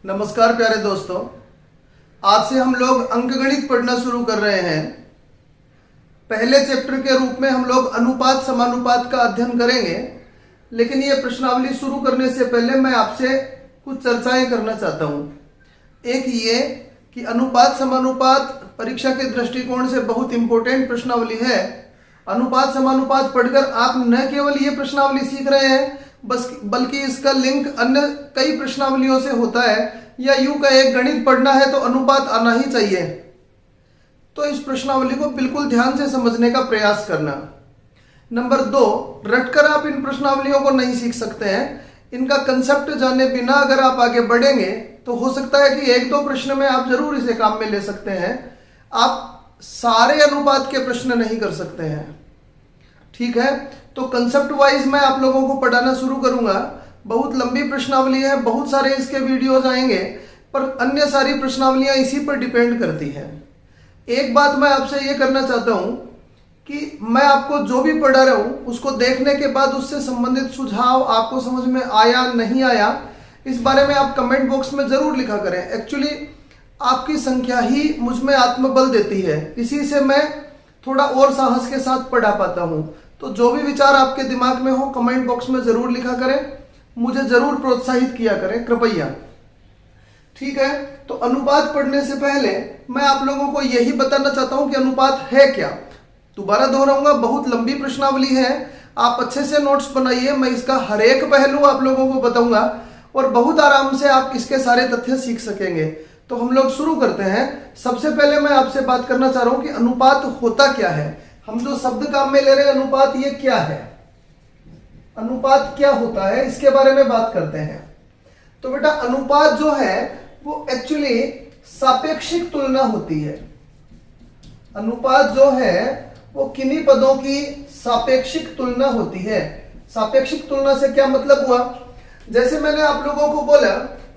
नमस्कार प्यारे दोस्तों, आज से हम लोग अंकगणित पढ़ना शुरू कर रहे हैं। पहले चैप्टर के रूप में हम लोग अनुपात समानुपात का अध्ययन करेंगे, लेकिन ये प्रश्नावली शुरू करने से पहले मैं आपसे कुछ चर्चाएं करना चाहता हूँ। एक ये कि अनुपात समानुपात परीक्षा के दृष्टिकोण से बहुत इंपॉर्टेंट प्रश्नावली है। अनुपात समानुपात पढ़कर आप न केवल ये प्रश्नावली सीख रहे हैं बल्कि इसका लिंक अन्य कई प्रश्नावलियों से होता है, या यूं कहे गणित पढ़ना है तो अनुपात आना ही चाहिए। तो इस प्रश्नावली को बिल्कुल ध्यान से समझने का प्रयास करना। नंबर 2, रटकर आप इन प्रश्नावलियों को नहीं सीख सकते हैं। इनका कंसेप्ट जाने बिना अगर आप आगे बढ़ेंगे तो हो सकता है कि एक दो प्रश्न में आप जरूर इसे काम में ले सकते हैं। आप सारे अनुपात के प्रश्न नहीं कर सकते हैं, ठीक है। तो कंसेप्ट वाइज मैं आप लोगों को पढ़ाना शुरू करूंगा। बहुत लंबी प्रश्नावली है, बहुत सारे इसके वीडियोज आएंगे, पर अन्य सारी प्रश्नावलियां इसी पर डिपेंड करती हैं। एक बात मैं आपसे ये करना चाहता हूं कि मैं आपको जो भी पढ़ा रहा हूं उसको देखने के बाद उससे संबंधित सुझाव आपको समझ में आया नहीं आया, इस बारे में आप कमेंट बॉक्स में जरूर लिखा करें। एक्चुअली आपकी संख्या ही मुझ में आत्मबल देती है, इसी से मैं थोड़ा और साहस के साथ पढ़ा पाता हूं। तो जो भी विचार आपके दिमाग में हो कमेंट बॉक्स में जरूर लिखा करें, मुझे जरूर प्रोत्साहित किया करें कृपया, ठीक है। तो अनुपात पढ़ने से पहले मैं आप लोगों को यही बताना चाहता हूं कि अनुपात है क्या। दोबारा दोहराऊंगा, बहुत लंबी प्रश्नावली है, आप अच्छे से नोट्स बनाइए। मैं इसका हर एक पहलू आप लोगों को बताऊंगा और बहुत आराम से आप इसके सारे तथ्य सीख सकेंगे। तो हम लोग शुरू करते हैं। सबसे पहले मैं आपसे बात करना चाह रहा हूं कि अनुपात होता क्या है। हम जो शब्द काम में ले रहे हैं अनुपात, ये क्या है, अनुपात क्या होता है, इसके बारे में बात करते हैं। तो बेटा अनुपात जो है वो एक्चुअली सापेक्षिक तुलना होती है। अनुपात जो है वो किन्हीं पदों की सापेक्षिक तुलना होती है। सापेक्षिक तुलना से क्या मतलब हुआ, जैसे मैंने आप लोगों को बोला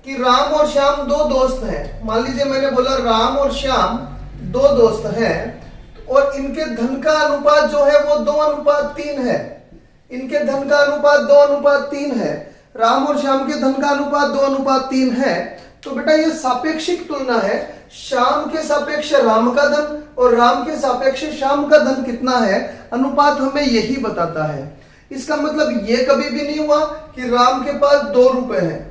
कि राम और श्याम दो दोस्त हैं। मान लीजिए मैंने बोला राम और श्याम दो दोस्त हैं और इनके धन का अनुपात जो है वो 2:3 है। इनके धन का अनुपात 2:3 है। राम और श्याम के धन का अनुपात 2:3 है। तो बेटा ये सापेक्षिक तुलना है। श्याम के सापेक्ष राम का धन और राम के सापेक्ष श्याम का धन कितना है, अनुपात हमें यही बताता है। इसका मतलब ये कभी भी नहीं हुआ कि राम के पास 2 रुपए हैं।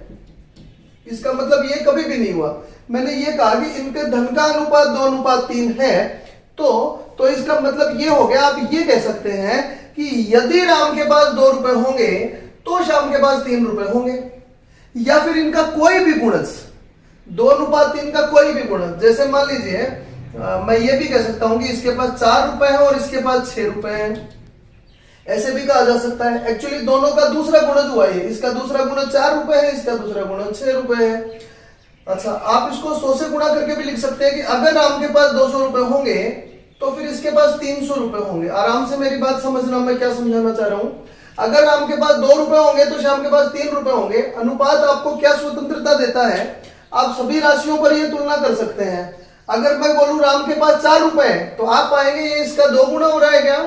इसका मतलब ये कभी भी नहीं हुआ। मैंने ये कहा कि इनके धन का अनुपात 2:3 है, तो इसका मतलब ये हो गया, आप ये कह सकते हैं कि यदि राम के पास 2 रुपए होंगे तो श्याम के पास 3 रुपए होंगे, या फिर इनका कोई भी गुणज 2:3 का कोई भी गुणज। जैसे मान लीजिए मैं ये भी कह सकता हूं कि इसके पास 4 रुपए हैं और इसके पास 6 रुपए हैं, ऐसे भी कहा जा सकता है। एक्चुअली दोनों का दूसरा गुणज हुआ है, इसका दूसरा गुणज 4 रुपए है, इसका दूसरा गुणज 6 रुपए है। अच्छा, आप इसको 100 से गुणा करके भी लिख सकते हैं कि अगर राम के पास 200 रुपए होंगे तो फिर इसके पास 300 रुपए होंगे। आराम से मेरी बात समझना, मैं क्या समझाना चाह रहा हूं। अगर राम के पास 2 रुपए होंगे तो श्याम के पास 3 रुपए होंगे। अनुपात आपको क्या स्वतंत्रता देता है, आप सभी राशियों पर यह तुलना कर सकते हैं। अगर मैं बोलूं राम के पास 4 रुपए है तो आप पाएंगे ये इसका 2 गुना हो रहा है क्या,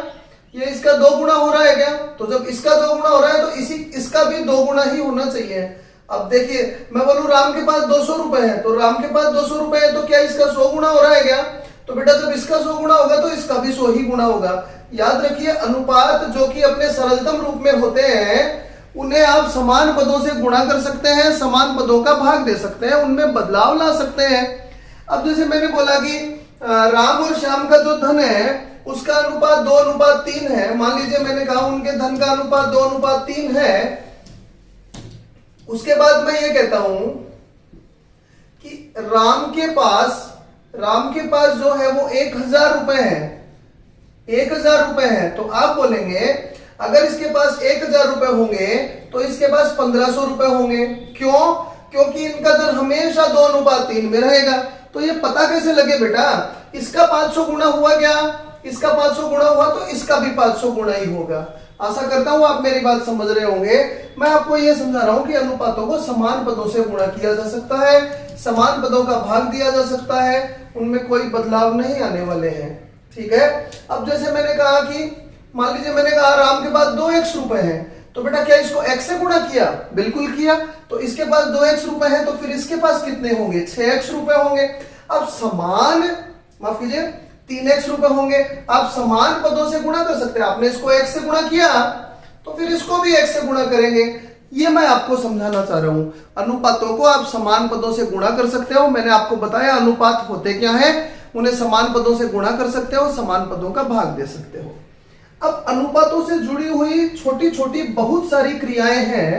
ये इसका 2 गुना हो रहा है क्या। तो जब इसका 2 गुना हो रहा है तो इसका भी 2 गुना ही होना चाहिए। अब देखिए, मैं बोलूं राम के पास 200 रुपए है तो राम के पास 200 रुपए है तो क्या इसका 100 गुना हो रहा है क्या। तो बेटा जब इसका 100 गुना होगा तो इसका भी 100 ही गुना होगा। याद रखिए, अनुपात जो कि अपने सरलतम रूप में होते हैं उन्हें आप समान पदों से गुणा कर सकते हैं, समान पदों का भाग दे सकते हैं, उनमें बदलाव ला सकते हैं। अब जैसे मैंने बोला कि राम और श्याम का जो धन है उसका अनुपात 2:3 है। मान लीजिए मैंने कहा उनके धन का अनुपात 2:3 है। उसके बाद मैं ये कहता हूं कि राम के पास जो है वो 1000 रुपए है, 1000 रुपए है। तो आप बोलेंगे अगर इसके पास 1000 रुपए होंगे तो इसके पास 1500 रुपए होंगे। क्यों? क्योंकि इनका धन हमेशा 2:3 में रहेगा। तो ये पता कैसे लगे बेटा, इसका 500 गुना हुआ क्या, इसका 500 गुना हुआ तो इसका भी 500 गुना ही होगा। आशा करता हूं आप मेरी बात समझ रहे होंगे। मैं आपको यह समझा रहा हूं कि अनुपातों को समान पदों से गुणा किया जा सकता है, समान पदों का भाग दिया जा सकता है, उनमें कोई बदलाव नहीं आने वाले हैं, ठीक है। अब जैसे मैंने कहा कि मान लीजिए मैंने कहा राम के पास 2x रुपए हैं तो बेटा क्या इसको x से गुणा किया? बिल्कुल किया। तो इसके पास 2x रुपए है, तो फिर इसके पास कितने होंगे? 6x रुपए होंगे। अब समान, माफ कीजिए, 3x रुपए होंगे। आप समान पदों से गुणा कर सकते हैं। आपने इसको x से गुणा किया तो फिर इसको भी x से गुणा करेंगे। ये मैं आपको समझाना चाह रहा हूं। अनुपातों को आप समान पदों से गुणा कर सकते हो। मैंने आपको बताया अनुपात होते क्या है, उन्हें समान पदों से गुणा कर सकते हो, समान पदों का भाग दे सकते हो। अब अनुपातों से जुड़ी हुई छोटी छोटी बहुत सारी क्रियाएं हैं।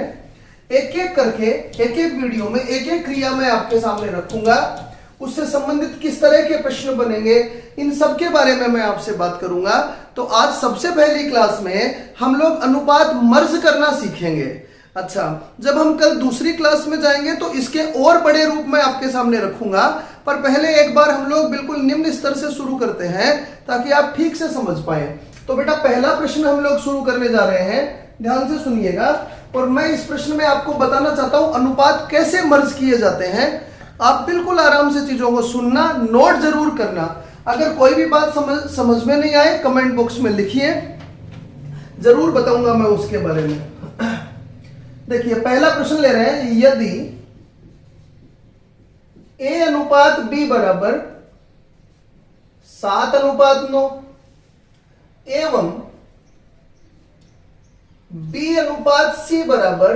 एक एक करके एक एक वीडियो में एक एक क्रिया मैं आपके सामने रखूंगा। उससे संबंधित किस तरह के प्रश्न बनेंगे, इन सब के बारे में मैं आपसे बात करूंगा। तो आज सबसे पहली क्लास में हम लोग अनुपात मर्ज करना सीखेंगे। अच्छा, जब हम कल दूसरी क्लास में जाएंगे तो इसके और बड़े रूप में आपके सामने रखूंगा। पर पहले एक बार हम लोग बिल्कुल निम्न स्तर से शुरू करते हैं ताकि आप ठीक से समझ पाए। तो बेटा पहला प्रश्न हम लोग शुरू करने जा रहे हैं, ध्यान से सुनिएगा। और मैं इस प्रश्न में आपको बताना चाहता हूं अनुपात कैसे मर्ज किए जाते हैं। आप बिल्कुल आराम से चीजों को सुनना, नोट जरूर करना। अगर कोई भी बात समझ में नहीं आए कमेंट बॉक्स में लिखिए, जरूर बताऊंगा मैं उसके बारे में। देखिए पहला प्रश्न ले रहे हैं, यदि a अनुपात b बराबर 7:9 एवं b अनुपात c बराबर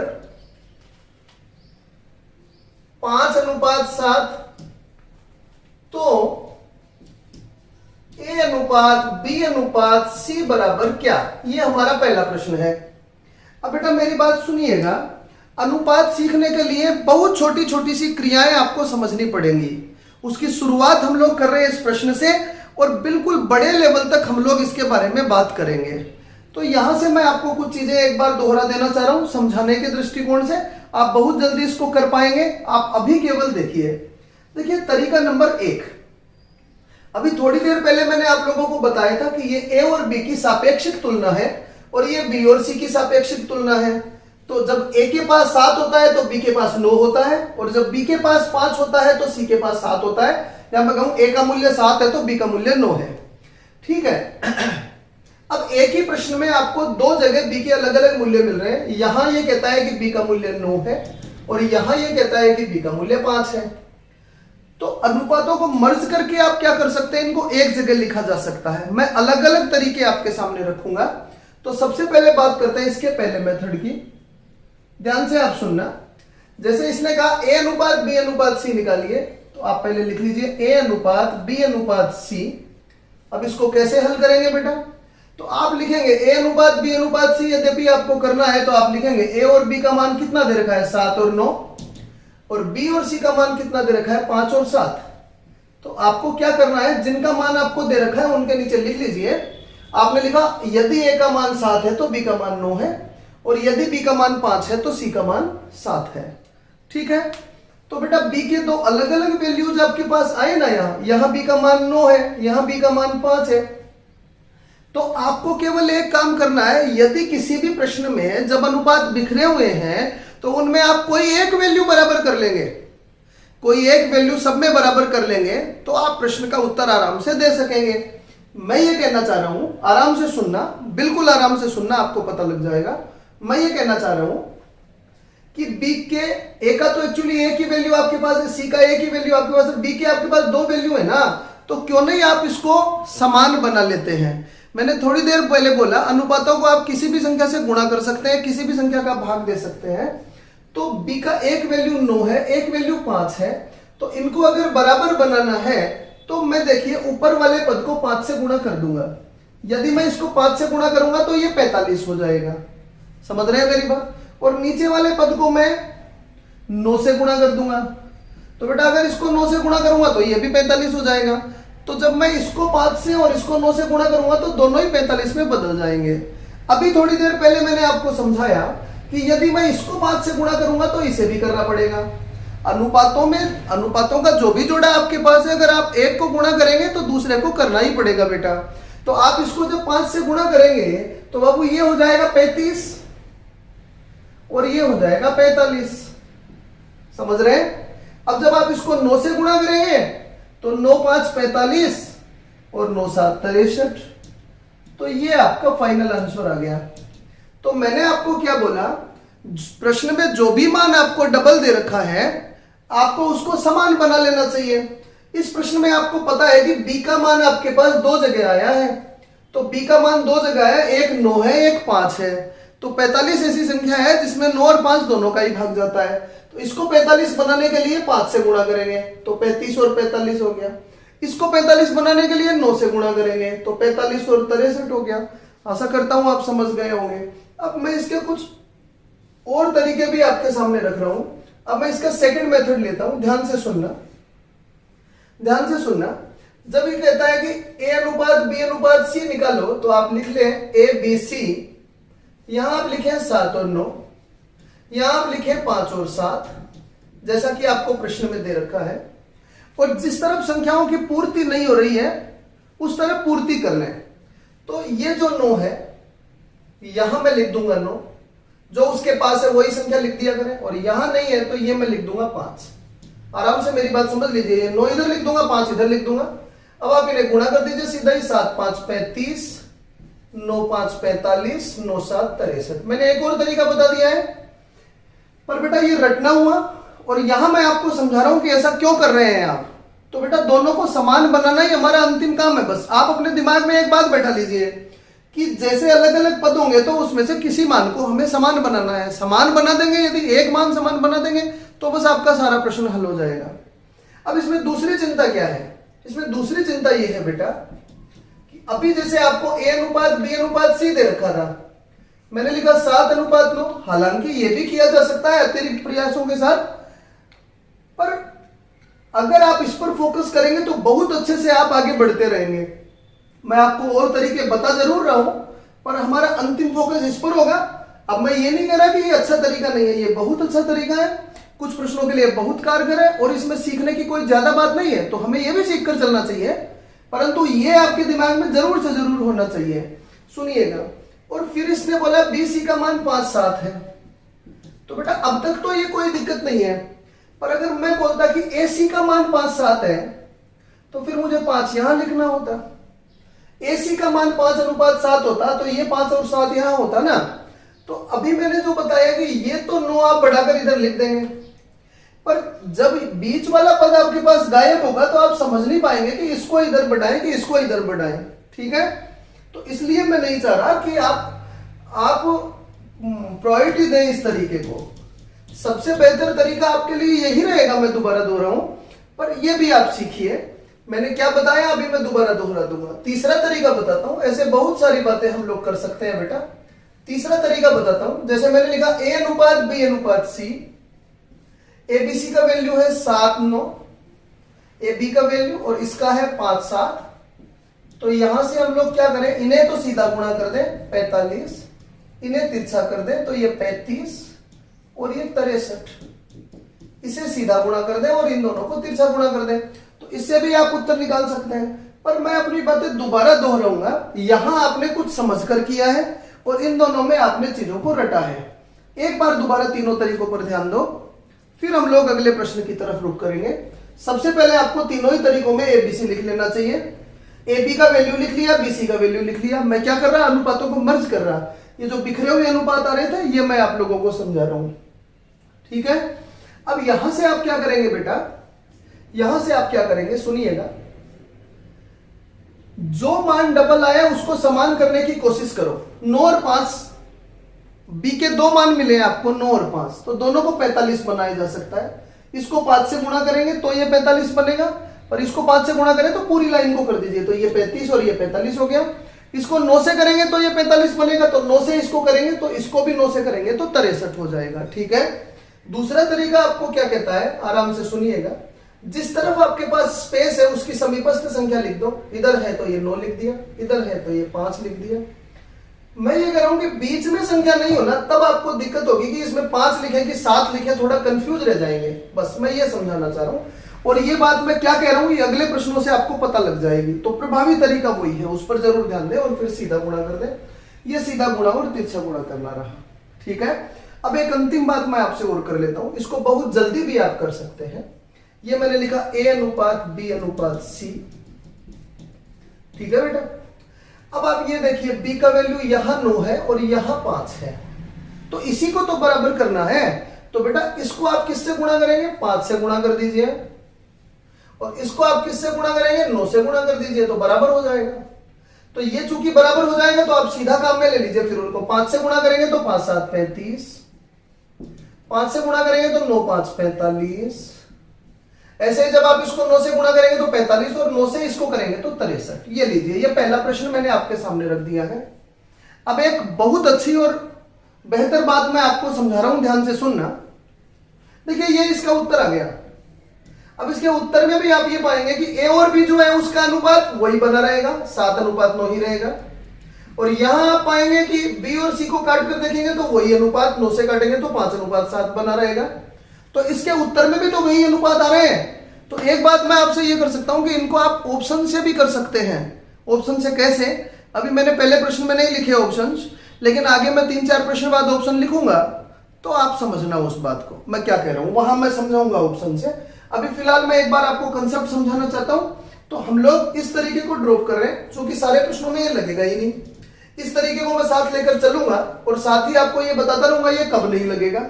5:7, तो a अनुपात b अनुपात c बराबर क्या? ये हमारा पहला प्रश्न है। अब बेटा मेरी बात सुनिएगा, अनुपात सीखने के लिए बहुत छोटी छोटी सी क्रियाएं आपको समझनी पड़ेंगी। उसकी शुरुआत हम लोग कर रहे हैं इस प्रश्न से, और बिल्कुल बड़े लेवल तक हम लोग इसके बारे में बात करेंगे। तो यहां से मैं आपको कुछ चीजें एक बार दोहरा देना चाह रहा हूं समझाने के दृष्टिकोण से। आप बहुत जल्दी इसको कर पाएंगे। आप अभी केवल देखिए तरीका नंबर 1। अभी थोड़ी देर पहले मैंने आप लोगों को बताया था कि ये ए और बी की सापेक्षिक तुलना है और ये बी और सी की सापेक्षिक तुलना है। तो जब ए के पास 7 होता है तो बी के पास 9 होता है, और जब बी के पास 5 होता है तो सी के पास 7 होता है। या मैं कहूं ए का मूल्य 7 है तो बी का मूल्य 9 है। ठीक है। अब एक ही प्रश्न में आपको दो जगह बी के अलग अलग मूल्य मिल रहे हैं। यहां ये कहता है कि बी का मूल्य 9 है और यहां ये कहता है कि बी का मूल्य 5 है। तो अनुपातों को मर्ज करके आप क्या कर सकते हैं, इनको एक जगह लिखा जा सकता है। मैं अलग अलग तरीके आपके सामने रखूंगा। तो सबसे पहले बात करते हैं इसके पहले मेथड की। ध्यान से आप सुनना। जैसे इसने कहा ए अनुपात बी अनुपात सी निकालिए, तो आप पहले लिख लीजिए ए अनुपात बी अनुपात सी। अब इसको कैसे हल करेंगे बेटा? तो आप लिखेंगे ए अनुपात बी अनुपात सी। यद्यपि आपको करना है तो आप लिखेंगे ए और बी का मान कितना दे रखा है, 7 और 9, और बी और सी का मान कितना दे रखा है, 5 और 7। तो आपको क्या करना है, जिनका मान आपको दे रखा है उनके नीचे लिख लीजिए। आपने लिखा यदि ए का मान 7 है तो बी का मान 9 है, और यदि बी का मान 5 है तो सी का मान 7 है। ठीक है। तो बेटा बी के दो अलग अलग वैल्यूज आपके पास आए ना। यहां बी का मान 9 है, यहां बी का मान 5 है। तो आपको केवल एक काम करना है, यदि किसी भी प्रश्न में जब अनुपात बिखरे हुए हैं तो उनमें आप कोई एक वैल्यू बराबर कर लेंगे, कोई एक वैल्यू सब में बराबर कर लेंगे, तो आप प्रश्न का उत्तर आराम से दे सकेंगे। मैं ये कहना चाह रहा हूं, आराम से सुनना, बिल्कुल आराम से सुनना, आपको पता लग जाएगा। मैं ये कहना चाह रहा हूं कि बी के ए का तो एक्चुअली एक ही वैल्यू आपके पास है, सी का एक ही वैल्यू आपके पास है, बी के आपके पास दो वैल्यू है ना। तो क्यों नहीं आप इसको समान बना लेते हैं। मैंने थोड़ी देर पहले बोला अनुपातों को आप किसी भी संख्या से गुणा कर सकते हैं, किसी भी संख्या का भाग दे सकते हैं। तो b का एक वैल्यू 9 है, एक वैल्यू 5 है। तो इनको अगर बराबर बनाना है तो मैं देखिए ऊपर वाले पद को 5 से गुणा कर दूंगा। यदि मैं इसको 5 से गुणा करूंगा तो ये 45 हो जाएगा। समझ रहे हैं मेरी बात? और नीचे वाले पद को मैं 9 से गुणा कर दूंगा। तो बेटा अगर इसको 9 से गुणा करूंगा तो ये भी 45 हो जाएगा। तो जब मैं इसको 5 से और इसको 9 से गुणा करूंगा तो दोनों ही 45 में बदल जाएंगे। अभी थोड़ी देर पहले मैंने आपको समझाया कि यदि मैं इसको 5 से गुणा करूंगा तो इसे भी करना पड़ेगा। अनुपातों का जो भी जोड़ा आपके पास है, अगर आप एक को गुणा करेंगे तो दूसरे को करना ही पड़ेगा बेटा। तो आप इसको जब 5 से गुणा करेंगे तो बाबू ये हो जाएगा 35 और ये हो जाएगा 45। समझ रहे हैं? अब जब आप इसको 9 से गुणा करेंगे तो 9 5 45 और 9 7 63। तो ये आपका फाइनल आंसर आ गया। तो मैंने आपको क्या बोला, प्रश्न में जो भी मान आपको डबल दे रखा है आपको उसको समान बना लेना चाहिए। इस प्रश्न में आपको पता है कि b का मान आपके पास दो जगह आया है, तो b का मान दो जगह आया, एक 9 है एक 5 है। तो 45 ऐसी संख्या है जिसमें 9 और 5 दोनों का ही भाग जाता है, तो इसको 45 बनाने के लिए 5 से गुणा करेंगे तो 35 और 45 हो गया। इसको 45 बनाने के लिए 9 से गुणा करेंगे तो 45 और 63 हो गया। आशा करता हूं आप समझ गए होंगे। अब मैं इसके कुछ और तरीके भी आपके सामने रख रहा हूं। अब मैं इसका सेकंड मेथड लेता हूं, ध्यान से सुनना, ध्यान से सुनना। जब ये कहता है कि a अनुपात b अनुपात c निकालो, तो आप लिख लें a b c, यहां आप लिखें 7 और 9, यहां आप लिखें 5 और 7, जैसा कि आपको प्रश्न में दे रखा है। और जिस तरफ संख्याओं की पूर्ति नहीं हो रही है उस तरफ पूर्ति कर लें। तो ये जो 9 है यहां मैं लिख दूंगा 9, जो उसके पास है वही संख्या लिख दिया करें, और यहां नहीं है तो ये मैं लिख दूंगा 5। आराम से मेरी बात समझ लीजिए, 9 इधर लिख दूंगा 5 इधर लिख दूंगा। अब आप इन्हें गुणा कर दीजिए सीधा ही, 7 5 35, 9 5 45, 9 7 63। मैंने एक और तरीका बता दिया है, पर बेटा ये रटना हुआ, और यहां मैं आपको समझा रहा हूं कि ऐसा क्यों कर रहे हैं आप। तो बेटा दोनों को समान बनाना ही हमारा अंतिम काम है। बस आप अपने दिमाग में एक बात बैठा लीजिए कि जैसे अलग अलग पद होंगे तो उसमें से किसी मान को हमें समान बनाना है। समान बना देंगे, यदि एक मान समान बना देंगे तो बस आपका सारा प्रश्न हल हो जाएगा। अब इसमें दूसरी चिंता क्या है, इसमें दूसरी चिंता ये है बेटा कि अभी जैसे आपको a अनुपात b अनुपात c दे रखा था, मैंने लिखा 7 अनुपात 9। हालांकि ये भी किया जा सकता है अतिरिक्त प्रयासों के साथ, पर अगर आप इस पर फोकस करेंगे तो बहुत अच्छे से आप आगे बढ़ते रहेंगे। मैं आपको और तरीके बता जरूर रहा हूं, पर हमारा अंतिम फोकस इस पर होगा। अब मैं ये नहीं कह रहा कि ये अच्छा तरीका नहीं है, ये बहुत अच्छा तरीका है, कुछ प्रश्नों के लिए बहुत कारगर है, और इसमें सीखने की कोई ज्यादा बात नहीं है, तो हमें ये भी सीख कर चलना चाहिए। परंतु ये आपके दिमाग में जरूर से जरूर होना चाहिए। सुनिएगा, और फिर इसने बोला BC का मान 5 7 है। तो बेटा अब तक तो ये कोई दिक्कत नहीं है, पर अगर मैं बोलता कि AC का मान 5 7 है तो फिर मुझे 5 यहां लिखना होता। AC का मान 5 अनुपात 7 होता तो ये 5 और 7 यहां होता ना। तो अभी मैंने जो बताया कि ये तो 9 आप बढ़ाकर इधर लिख देंगे, पर जब बीच वाला पद आपके पास गायब होगा तो आप समझ नहीं पाएंगे कि इसको इधर बढ़ाएं कि इसको इधर बढ़ाएं। ठीक है, तो इसलिए मैं नहीं चाह रहा कि आप प्रायोरिटी दें इस तरीके को। सबसे बेहतर तरीका आपके लिए यही रहेगा, मैं दोबारा दोहराऊं, पर यह भी आप सीखिए। मैंने क्या बताया अभी मैं दोबारा दोहरा दूंगा। तीसरा तरीका बताता हूं, ऐसे बहुत सारी बातें हम लोग कर सकते हैं बेटा। तीसरा तरीका बताता हूं, जैसे मैंने लिखा a अनुपात b अनुपात c, ABC का वैल्यू है 7 9, AB का वैल्यू और इसका है 5 7। तो यहां से हम लोग क्या करें, इन्हें तो सीधा गुणा कर दें 45, इन्हें तिरछा कर दें तो ये 35 और ये 63, इसे सीधा गुणा कर दें और इन दोनों को तिरछा गुणा कर दें, तो इससे भी आप उत्तर निकाल सकते हैं। पर मैं अपनी बातें दोबारा दोहराऊंगा, यहां आपने कुछ समझकर किया है और इन दोनों में आपने चीजों को रटा है। एक बार दोबारा तीनों तरीकों पर ध्यान दो, फिर हम लोग अगले प्रश्न की तरफ रुख करेंगे। सबसे पहले आपको तीनों ही तरीकों में ABC लिख लेना चाहिए। AB का वैल्यू लिख लिया, BC का वैल्यू लिख लिया। मैं क्या कर रहा, अनुपातों को मर्ज कर रहा। ये जो बिखरे हुए अनुपात आ रहे थे ये मैं आप लोगों को समझा रहा हूं। ठीक है, अब यहां से आप क्या करेंगे बेटा, यहां से आप क्या करेंगे सुनिएगा, जो मान डबल आया उसको समान करने की कोशिश करो। 9 और 5, B के दो मान मिले आपको 9 और 5, तो दोनों को 45 बनाया जा सकता है। इसको 5 से गुणा करेंगे तो ये 45 बनेगा, पर इसको 5 से गुणा करें तो पूरी लाइन को कर दीजिए तो ये 35 और ये 45 हो गया। इसको 9 से करेंगे तो ये 45 बनेगा, तो 9 से इसको करेंगे तो इसको भी 9 से करेंगे तो 63 हो जाएगा। ठीक है, दूसरा तरीका आपको क्या कहता है, आराम से सुनिएगा। जिस तरफ आपके पास स्पेस है उसकी समीपस्थ संख्या लिख दो। इधर है तो ये 9 लिख दिया, इधर है तो ये 5 लिख दिया। मैं ये कह रहा हूं कि बीच में संख्या नहीं होना, तब आपको दिक्कत होगी कि इसमें 5 लिखे कि 7 लिखे, थोड़ा कंफ्यूज रह जाएंगे। बस मैं ये समझाना चाह रहा हूं, और ये बात मैं क्या कह रहा हूं ये अगले प्रश्नों से आपको पता लग जाएगी। तो प्रभावी तरीका वही है, उस पर जरूर ध्यान दें और फिर सीधा गुणा कर दें। ये सीधा गुणा और तिरछा गुणा करना रहा। ठीक है, अब एक अंतिम बात मैं आपसे और कर लेता हूं, इसको बहुत जल्दी भी आप कर सकते हैं। ये मैंने लिखा A अनुपात B अनुपात C। ठीक है बेटा, अब आप ये देखिए b का वैल्यू यहां 9 है और यहां 5 है, तो इसी को तो बराबर करना है। तो बेटा इसको आप किससे गुणा करेंगे? 5 से गुणा कर दीजिए, और इसको आप किससे गुणा करेंगे? 9 से गुणा कर दीजिए, तो बराबर हो जाएगा। तो ये चूंकि बराबर हो जाएगा तो आप सीधा काम में ले लीजिए, फिर उनको 5 से गुणा करेंगे तो 5 7 35, 5 से गुणा करेंगे तो 9 5 45, ऐसे ही जब आप इसको 9 से गुणा करेंगे तो 45 और 9 से इसको करेंगे तो 63। ये लीजिए, ये पहला प्रश्न मैंने आपके सामने रख दिया है। अब एक बहुत अच्छी और बेहतर बात मैं आपको समझा रहा हूं, ध्यान से सुनना। देखिए ये इसका उत्तर आ गया। अब इसके उत्तर में भी आप ये पाएंगे कि ए और बी जो है उसका अनुपात वही बना रहेगा, 7:9 ही रहेगा। और यहां आप पाएंगे कि बी और सी को काट कर देखेंगे तो वही अनुपात, 9 से काटेंगे तो 5:7 बना रहेगा। तो इसके उत्तर में भी तो वही अनुपात आ रहे हैं। तो एक बात मैं आपसे ये कर सकता हूं कि इनको आप ऑप्शन से भी कर सकते हैं। ऑप्शन से कैसे? अभी मैंने पहले प्रश्न में नहीं लिखे ऑप्शंस, लेकिन आगे मैं 3-4 प्रश्न बाद ऑप्शन लिखूंगा, तो आप समझना उस बात को मैं क्या कह रहा हूं, वहां मैं समझाऊंगा ऑप्शन से। अभी फिलहाल मैं एक बार आपको कंसेप्ट समझाना चाहता हूं। तो हम लोग इस तरीके को ड्रॉप कर रहे हैं, क्योंकि सारे प्रश्नों में ये लगेगा ही नहीं। इस तरीके को मैं साथ लेकर चलूंगा और साथ ही आपको ये बताता रहूंगा ये कब नहीं लगेगा,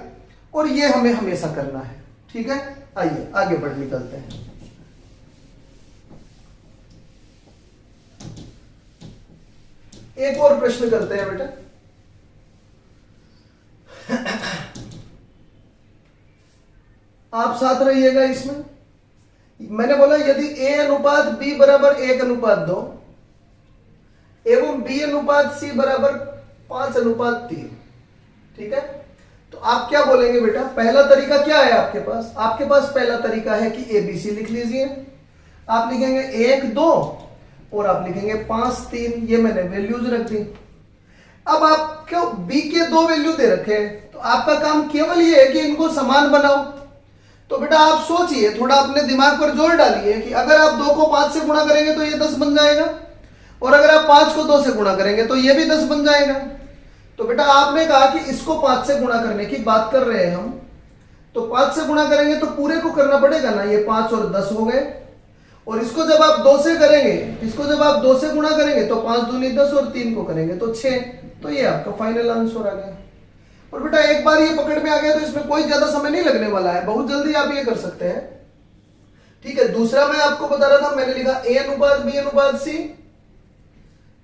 और ये हमें हमेशा करना है। ठीक है, आइए आगे बढ़ निकलते हैं। एक और प्रश्न करते हैं बेटा। आप साथ रहिएगा इसमें। मैंने बोला यदि a अनुपात b बराबर 1:2 एवं b अनुपात c बराबर 5:3, ठीक है, तो आप क्या बोलेंगे बेटा? पहला तरीका क्या है आपके पास? आपके पास पहला तरीका है कि ABC लिख लीजिए। आप लिखेंगे 1 2 और आप लिखेंगे 5 3, ये मैंने वैल्यूज रख दी। अब आपको B के 2 वैल्यू दे रखे हैं, तो आपका काम केवल ये है कि इनको समान बनाओ। तो बेटा आप सोचिए, थोड़ा अपने दिमाग पर जोर डालिए कि अगर आप 2 को 5 से गुणा करेंगे तो ये 10 बन जाएगा, और अगर आप 5 को 2 से गुणा करेंगे तो ये भी 10 बन जाएगा। तो बेटा आपने कहा कि इसको 5 से गुणा करने की बात कर रहे हैं हम, तो 5 से गुणा करेंगे तो पूरे को करना पड़ेगा ना, ये 5 और 10 हो गए। और इसको जब आप 2 से करेंगे, इसको जब आप 2 से गुणा करेंगे तो 5 दूनी 10 और 3 को करेंगे तो 6। तो ये आपका फाइनल आंसर आ गया। और बेटा एक बार ये पकड़ में आ गया तो इसमें कोई ज्यादा समय नहीं लगने वाला है, बहुत जल्दी आप ये कर सकते हैं। ठीक है, दूसरा मैं आपको बता रहा था, मैंने लिखा a अनुपात b अनुपात c,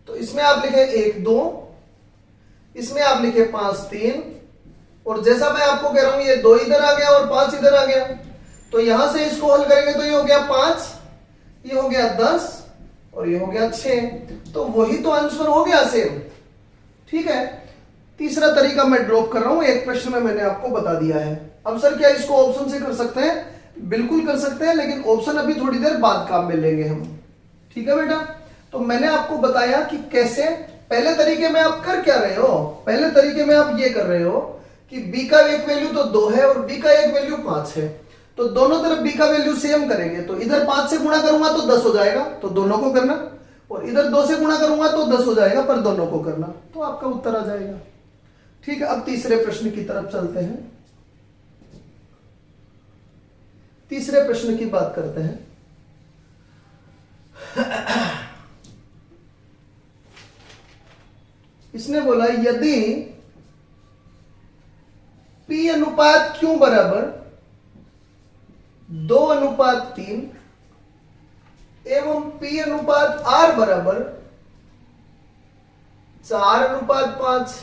तो इसमें आप लिखे 1 2, इसमें आप लिखे 5 3, और जैसा मैं आपको कह रहा हूं ये 2 इधर आ गया और 5 इधर आ गया, तो यहां से इसको हल करेंगे तो ये हो गया 5, ये हो गया 10 और ये हो गया 6। तो वही तो आंसर हो गया सेम। ठीक है, तीसरा तरीका मैं ड्रॉप कर रहा हूं, एक प्रश्न में मैंने आपको बता दिया है। अब सर क्या इसको ऑप्शन से कर सकते हैं? बिल्कुल कर सकते हैं, लेकिन ऑप्शन अभी थोड़ी देर बाद काम में लेंगे हम। ठीक है बेटा, तो मैंने आपको बताया कि कैसे। पहले तरीके में आप कर क्या रहे हो? पहले तरीके में आप ये कर रहे हो कि b का एक वैल्यू तो 2 है और b का एक वैल्यू 5 है, तो दोनों तरफ b का वैल्यू सेम करेंगे। तो इधर 5 से गुणा करूंगा तो 10 हो जाएगा, तो दोनों को करना, और इधर 2 से गुणा करूंगा तो 10 हो जाएगा, पर दोनों को करना, तो आपका उत्तर आ जाएगा। ठीक है, अब तीसरे प्रश्न की तरफ चलते हैं। तीसरे प्रश्न की बात करते हैं। इसने बोला यदि P अनुपात Q बराबर 2:3 एवं P अनुपात R बराबर 4:5,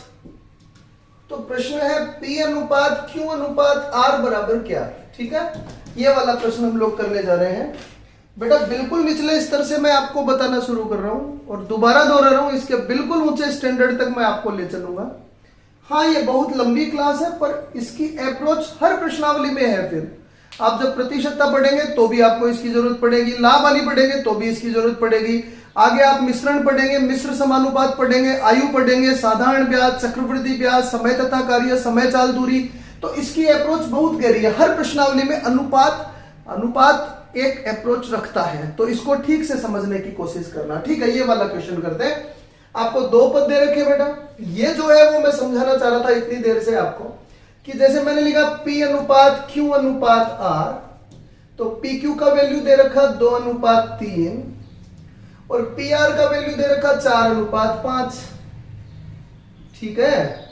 तो प्रश्न है P अनुपात Q अनुपात R बराबर क्या? ठीक है, ये वाला प्रश्न हम लोग करने जा रहे हैं। बेटा बिल्कुल निचले स्तर से मैं आपको बताना शुरू कर रहा हूं और दोबारा दोहरा रहा हूं, इसके बिल्कुल ऊंचे स्टैंडर्ड तक मैं आपको ले चलूंगा। हाँ, ये बहुत लंबी क्लास है, पर इसकी अप्रोच हर प्रश्नावली में है। फिर आप जब प्रतिशतता पढ़ेंगे तो भी आपको इसकी जरूरत पड़ेगी, लाभ वाली पढ़ेंगे तो भी इसकी जरूरत पड़ेगी, आगे आप मिश्रण पढ़ेंगे, मिश्र समानुपात पढ़ेंगे, आयु पढ़ेंगे, साधारण ब्याज, चक्रवृद्धि ब्याज, समय तथा कार्य, समय चाल दूरी, तो इसकी अप्रोच बहुत गहरी है। हर प्रश्नावली में अनुपात एक अप्रोच रखता है, तो इसको ठीक से समझने की कोशिश करना। ठीक है, ये वाला क्वेश्चन करते हैं। आपको 2 पद दे रखे बेटा, ये जो है वो मैं समझाना चाह रहा था इतनी देर से आपको, कि जैसे मैंने लिखा P अनुपात Q अनुपात R, तो PQ का वैल्यू दे रखा 2:3, और पी आर का वैल्यू दे रखा 4:5। ठीक है,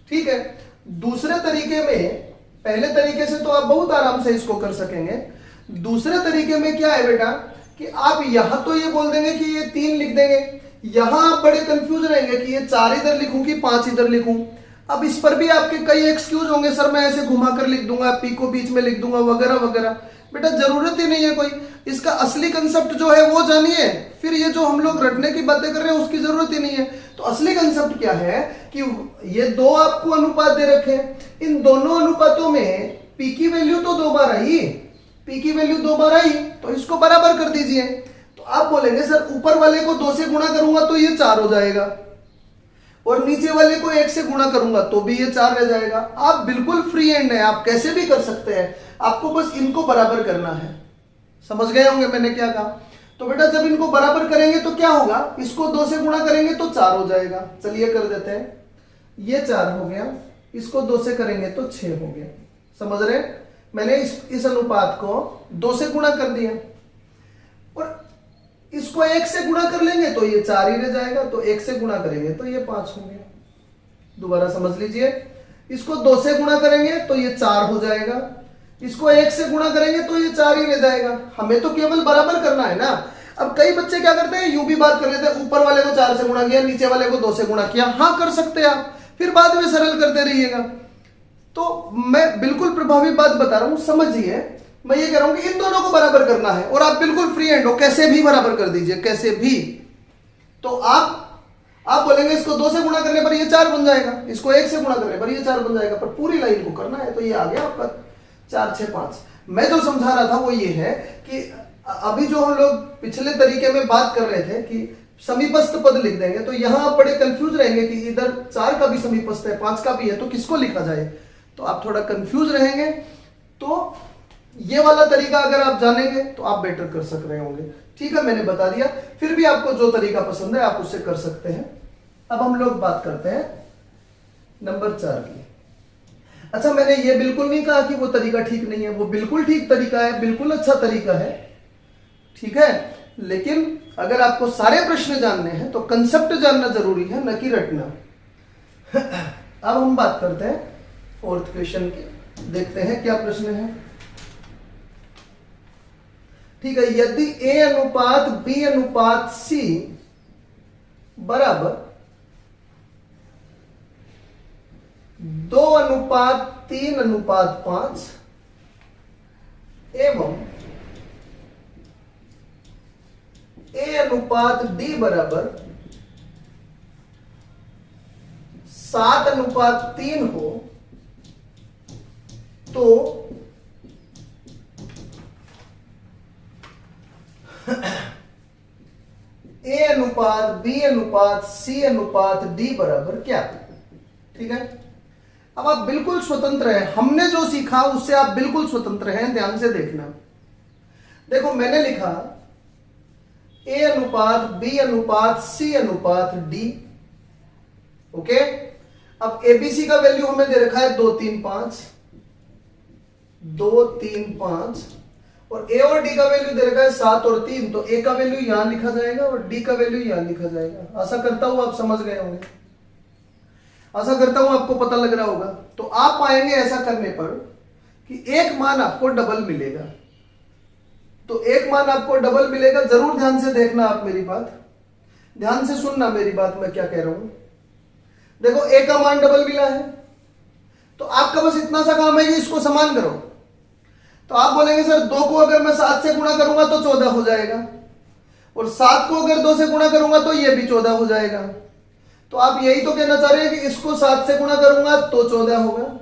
ठीक है। दूसरे तरीके में, पहले तरीके से तो आप बहुत आराम से इसको कर सकेंगे। दूसरे तरीके में क्या है बेटा कि आप यहां तो ये बोल देंगे कि ये 3 लिख देंगे, यहां आप बड़े कंफ्यूज रहेंगे कि ये 4 इधर लिखूं कि 5 इधर लिखूं। अब इस पर भी आपके कई एक्सक्यूज होंगे, सर मैं ऐसे घुमाकर लिख दूंगा, पी को बीच में लिख दूंगा वगैरह वगैरह। बेटा जरूरत ही नहीं है कोई, इसका असली कंसेप्ट जो है वो जानिए, फिर ये जो हम लोग रटने की बातें कर रहे हैं उसकी जरूरत ही नहीं है। तो असली कंसेप्ट क्या है कि ये 2 आपको अनुपात दे रखे हैं, इन दोनों अनुपातों में पी की वैल्यू तो 2 बार आई, पी की वैल्यू 2 बार आई, तो इसको बराबर कर दीजिए। तो आप बोलेंगे सर ऊपर वाले को 2 से गुणा करूंगा तो ये 4 हो जाएगा, और नीचे वाले को 1 से गुणा करूंगा तो भी ये 4 रह जाएगा। आप बिल्कुल फ्री हैंड है, आप कैसे भी कर सकते हैं, आपको बस इनको बराबर करना है। समझ गए होंगे मैंने क्या कहा। तो बेटा जब इनको बराबर करेंगे तो क्या होगा, इसको 2 से गुणा करेंगे तो 4 हो जाएगा। चलिए कर देते हैं, ये 4 हो गया, इसको 2 से करेंगे तो 6 हो गया। समझ रहे, मैंने इस अनुपात को 2 से गुणा कर दिया, और इसको 1 से गुणा कर लेंगे तो ये 4 ही रह जाएगा, तो 1 से गुणा करेंगे तो ये 5 हो गया। दोबारा समझ लीजिए, इसको 2 से गुणा करेंगे तो ये 4 हो जाएगा, इसको 1 से गुणा करेंगे तो ये 4 ही रह जाएगा। हमें तो केवल बराबर करना है ना। अब कई बच्चे क्या करते हैं, यूं भी बात कर लेते हैं, ऊपर वाले को 4 से गुणा किया, नीचे वाले को 2 से गुणा किया। हाँ कर सकते हैं आप, फिर बाद में सरल करते रहिएगा। तो मैं बिल्कुल प्रभावी बात बता रहा हूं, समझिए। मैं ये कह रहा हूं कि इन दोनों को बराबर करना है, और आप बिल्कुल फ्री हैंड हो, कैसे भी बराबर कर दीजिए, कैसे भी। तो आप बोलेंगे इसको 2 से गुणा करने पर ये 4 बन जाएगा, इसको 1 से गुणा करने पर ये 4 बन जाएगा, पर पूरी लाइन को करना है। तो ये आ गया आपका 4, 6, 5। मैं जो समझा रहा था वो ये है कि अभी जो हम लोग पिछले तरीके में बात कर रहे थे कि समीपस्थ पद लिख देंगे, तो यहां आप बड़े कंफ्यूज रहेंगे कि इधर 4 का भी समीपस्थ है, 5 का भी है, तो किसको लिखा जाए। तो आप थोड़ा कंफ्यूज रहेंगे। तो ये वाला तरीका अगर आप जानेंगे तो आप बेटर कर सक रहे होंगे। ठीक है, मैंने बता दिया। फिर भी आपको जो तरीका पसंद है आप उससे कर सकते हैं। अब हम लोग बात करते हैं नंबर 4 की। अच्छा, मैंने ये बिल्कुल नहीं कहा कि वो तरीका ठीक नहीं है, वो बिल्कुल ठीक तरीका है, बिल्कुल अच्छा तरीका है। ठीक है, लेकिन अगर आपको सारे प्रश्न जानने हैं तो कंसेप्ट जानना जरूरी है, न कि रटना। अब हम बात करते हैं 4th क्वेश्चन की। देखते हैं क्या प्रश्न है। ठीक है, यदि A अनुपात B अनुपात C बराबर 2:3:5 एवं A अनुपात D बराबर 7:3 हो, तो A अनुपात B अनुपात C अनुपात D बराबर क्या। ठीक है, अब आप बिल्कुल स्वतंत्र हैं, हमने जो सीखा उससे आप बिल्कुल स्वतंत्र हैं। ध्यान से देखना। देखो मैंने लिखा A अनुपात B अनुपात C अनुपात D। ओके, अब ABC का वैल्यू हमें दे रखा है 2, 3, 5, 2, 3, 5, और A और D का वैल्यू दे रखा है 7 और 3। तो A का वैल्यू यहां लिखा जाएगा और D का वैल्यू यहां लिखा जाएगा। आशा करता हूं आप समझ गए होंगे, आशा करता हूं आपको पता लग रहा होगा। तो आप पाएंगे ऐसा करने पर कि एक मान आपको डबल मिलेगा। तो एक मान आपको डबल मिलेगा, जरूर ध्यान से देखना आप मेरी बात, ध्यान से सुनना मेरी बात, मैं क्या कह रहा हूं। देखो A का मान डबल मिला है, तो आपका बस इतना सा काम है कि इसको समान करो। तो आप बोलेंगे सर 2 को अगर मैं 7 से गुणा करूंगा तो 14 हो जाएगा, और 7 को अगर 2 से गुणा करूंगा तो ये भी 14 हो जाएगा। तो आप यही तो कहना चाह रहे हैं कि इसको 7 से गुणा करूंगा तो 14 होगा,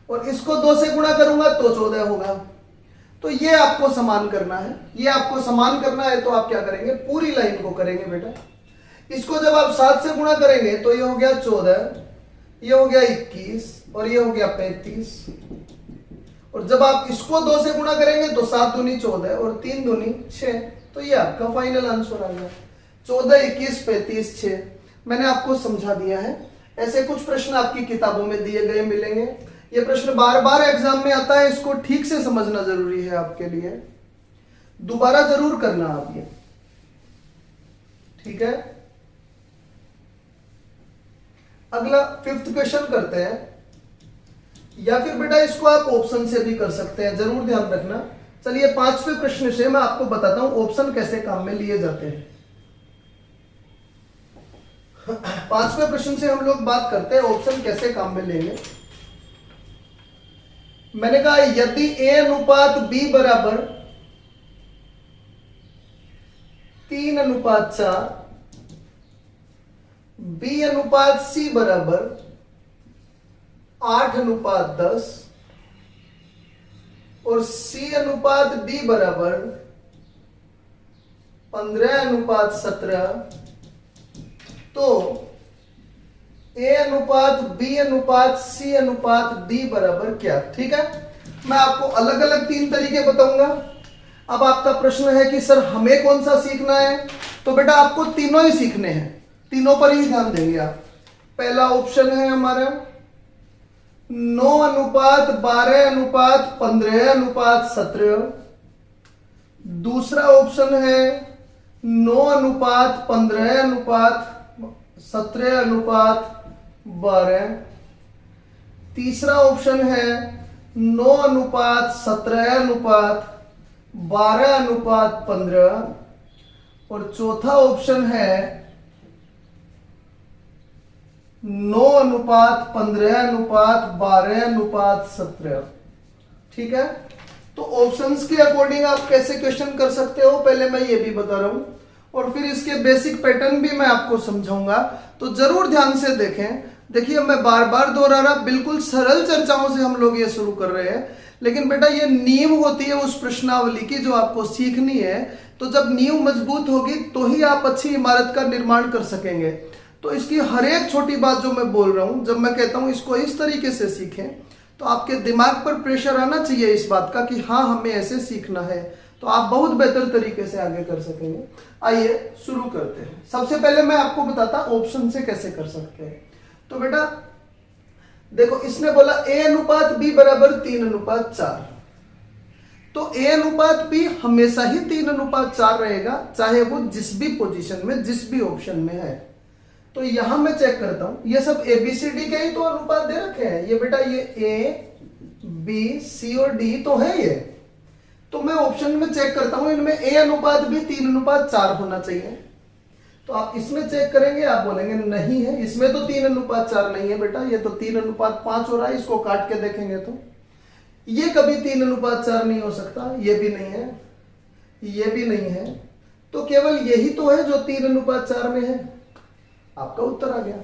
और इसको 2 से गुणा करूंगा तो 14 होगा। तो ये आपको समान करना है, ये आपको समान करना है। तो आप क्या करेंगे, पूरी लाइन को करेंगे बेटा। इसको जब आप 7 से गुणा करेंगे तो ये हो गया 14, ये हो गया 21, और ये हो गया 35। और जब आप इसको 2 से गुणा करेंगे तो 7 दूनी 14 और 3 दूनी 6। तो ये आपका फाइनल आंसर आ गया 14, 21, 35, 6। मैंने आपको समझा दिया है। ऐसे कुछ प्रश्न आपकी किताबों में दिए गए मिलेंगे। ये प्रश्न बार बार एग्जाम में आता है, इसको ठीक से समझना जरूरी है आपके लिए। दोबारा जरूर करना आप ये। ठीक है। अगला 5th क्वेश्चन करते हैं, या फिर बेटा इसको आप ऑप्शन से भी कर सकते हैं, जरूर ध्यान रखना। चलिए 5वें प्रश्न से मैं आपको बताता हूं ऑप्शन कैसे काम में लिए जाते हैं। 5वें प्रश्न से हम लोग बात करते हैं ऑप्शन कैसे काम में लेंगे। मैंने कहा यदि A अनुपात B बराबर 3:4, B अनुपात C बराबर 8:10 और C अनुपात D बराबर 15:17, तो A अनुपात B अनुपात C अनुपात D बराबर क्या। ठीक है, मैं आपको अलग अलग 3 तरीके बताऊंगा। अब आपका प्रश्न है कि सर हमें कौन सा सीखना है, तो बेटा आपको तीनों ही सीखने हैं, तीनों पर ही ध्यान देंगे आप। पहला ऑप्शन है हमारा 9:12:15:17। दूसरा ऑप्शन है 9:15:17:12। तीसरा ऑप्शन है 9:17:12:15। और चौथा ऑप्शन है 9:15:12:17। ठीक है, तो ऑप्शंस के अकॉर्डिंग आप कैसे क्वेश्चन कर सकते हो पहले मैं ये भी बता रहा हूं, और फिर इसके बेसिक पैटर्न भी मैं आपको समझाऊंगा, तो जरूर ध्यान से देखें। देखिए मैं बार बार दोहरा रहा, बिल्कुल सरल चर्चाओं से हम लोग ये शुरू कर रहे हैं, लेकिन बेटा ये नींव होती है उस प्रश्नावली की जो आपको सीखनी है। तो जब नींव मजबूत होगी तो ही आप अच्छी इमारत का निर्माण कर सकेंगे। तो इसकी हर एक छोटी बात जो मैं बोल रहा हूं, जब मैं कहता हूं इसको इस तरीके से सीखें, तो आपके दिमाग पर प्रेशर आना चाहिए इस बात का कि हाँ हमें ऐसे सीखना है, तो आप बहुत बेहतर तरीके से आगे कर सकेंगे। आइए शुरू करते हैं। सबसे पहले मैं आपको बताता ऑप्शन से कैसे कर सकते हैं। तो बेटा देखो, इसने बोला A अनुपात B बराबर 3:4, तो A अनुपात B हमेशा ही 3:4 रहेगा, चाहे वो जिस भी पोजीशन में जिस भी ऑप्शन में है। तो यहां मैं चेक करता हूं, ये सब ABCD के ही तो अनुपात दे रखे हैं, ये बेटा ये A B C और D तो है ये। तो मैं ऑप्शन में चेक करता हूं, इनमें A अनुपात भी 3:4 होना चाहिए। तो आप इसमें चेक करेंगे, आप बोलेंगे नहीं है, इसमें तो 3:4 नहीं है बेटा, ये तो 3:5 हो रहा है। इसको काट के देखेंगे तो ये कभी 3:4 नहीं हो सकता, ये भी नहीं है, ये भी नहीं है, तो केवल यही तो है जो 3:4 में है। आपका उत्तर आ गया।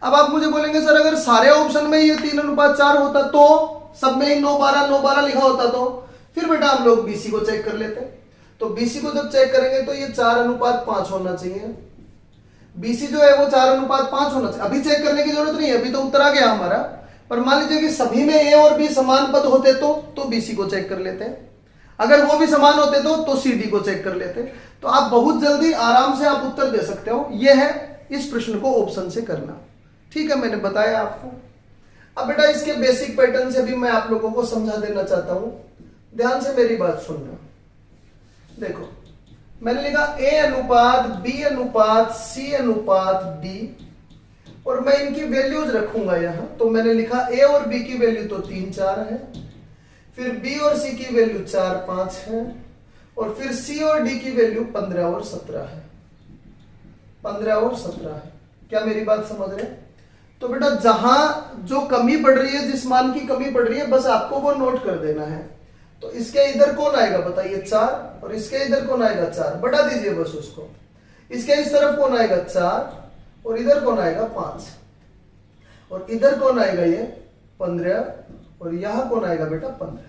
अब आप मुझे बोलेंगे सर अगर सारे ऑप्शन में ये 3:4 होता तो सब में ही 9:12 लिखा होता, तो फिर बेटा हम लोग BC को चेक कर लेते। तो BC को जब चेक करेंगे तो ये 4:5 होना चाहिए। BC जो है वो 4:5 होना चाहिए। अभी चेक करने की जरूरत नहीं है, अभी तो उत्तर आ गया हमारा। पर मान लीजिए कि सभी में A और B समान पद होते तो BC को चेक कर लेते हैं। अगर वो भी समान होते तो CD को चेक कर लेते। तो आप बहुत जल्दी आराम से आप उत्तर दे सकते हो। ये है इस प्रश्न को ऑप्शन से करना। ठीक है, मैंने बताया आपको। अब बेटा इसके बेसिक पैटर्न से भी मैं आप लोगों को समझा देना चाहता हूं, ध्यान से मेरी बात सुनना। देखो मैंने लिखा A अनुपात B अनुपात C अनुपात D, और मैं इनकी वैल्यूज रखूंगा यहां। तो मैंने लिखा A और B की वैल्यू तो 3, 4 है, फिर B और C की वैल्यू 4, 5 है, और फिर C और D की वैल्यू 15 और 17 है। 15 और 17 है। क्या मेरी बात समझ रहे हैं? तो बेटा जहां जो कमी पड़ रही है, जिस मान की कमी पड़ रही है, बस आपको वो नोट कर देना है। तो इसके इधर कौन आएगा बताइए 4, और इसके इधर कौन आएगा 4, बढ़ा दीजिए बस उसको। इसके इस तरफ कौन आएगा 4, और इधर कौन आएगा 5, और इधर कौन आएगा ये 15, और यहां कौन आएगा बेटा 15।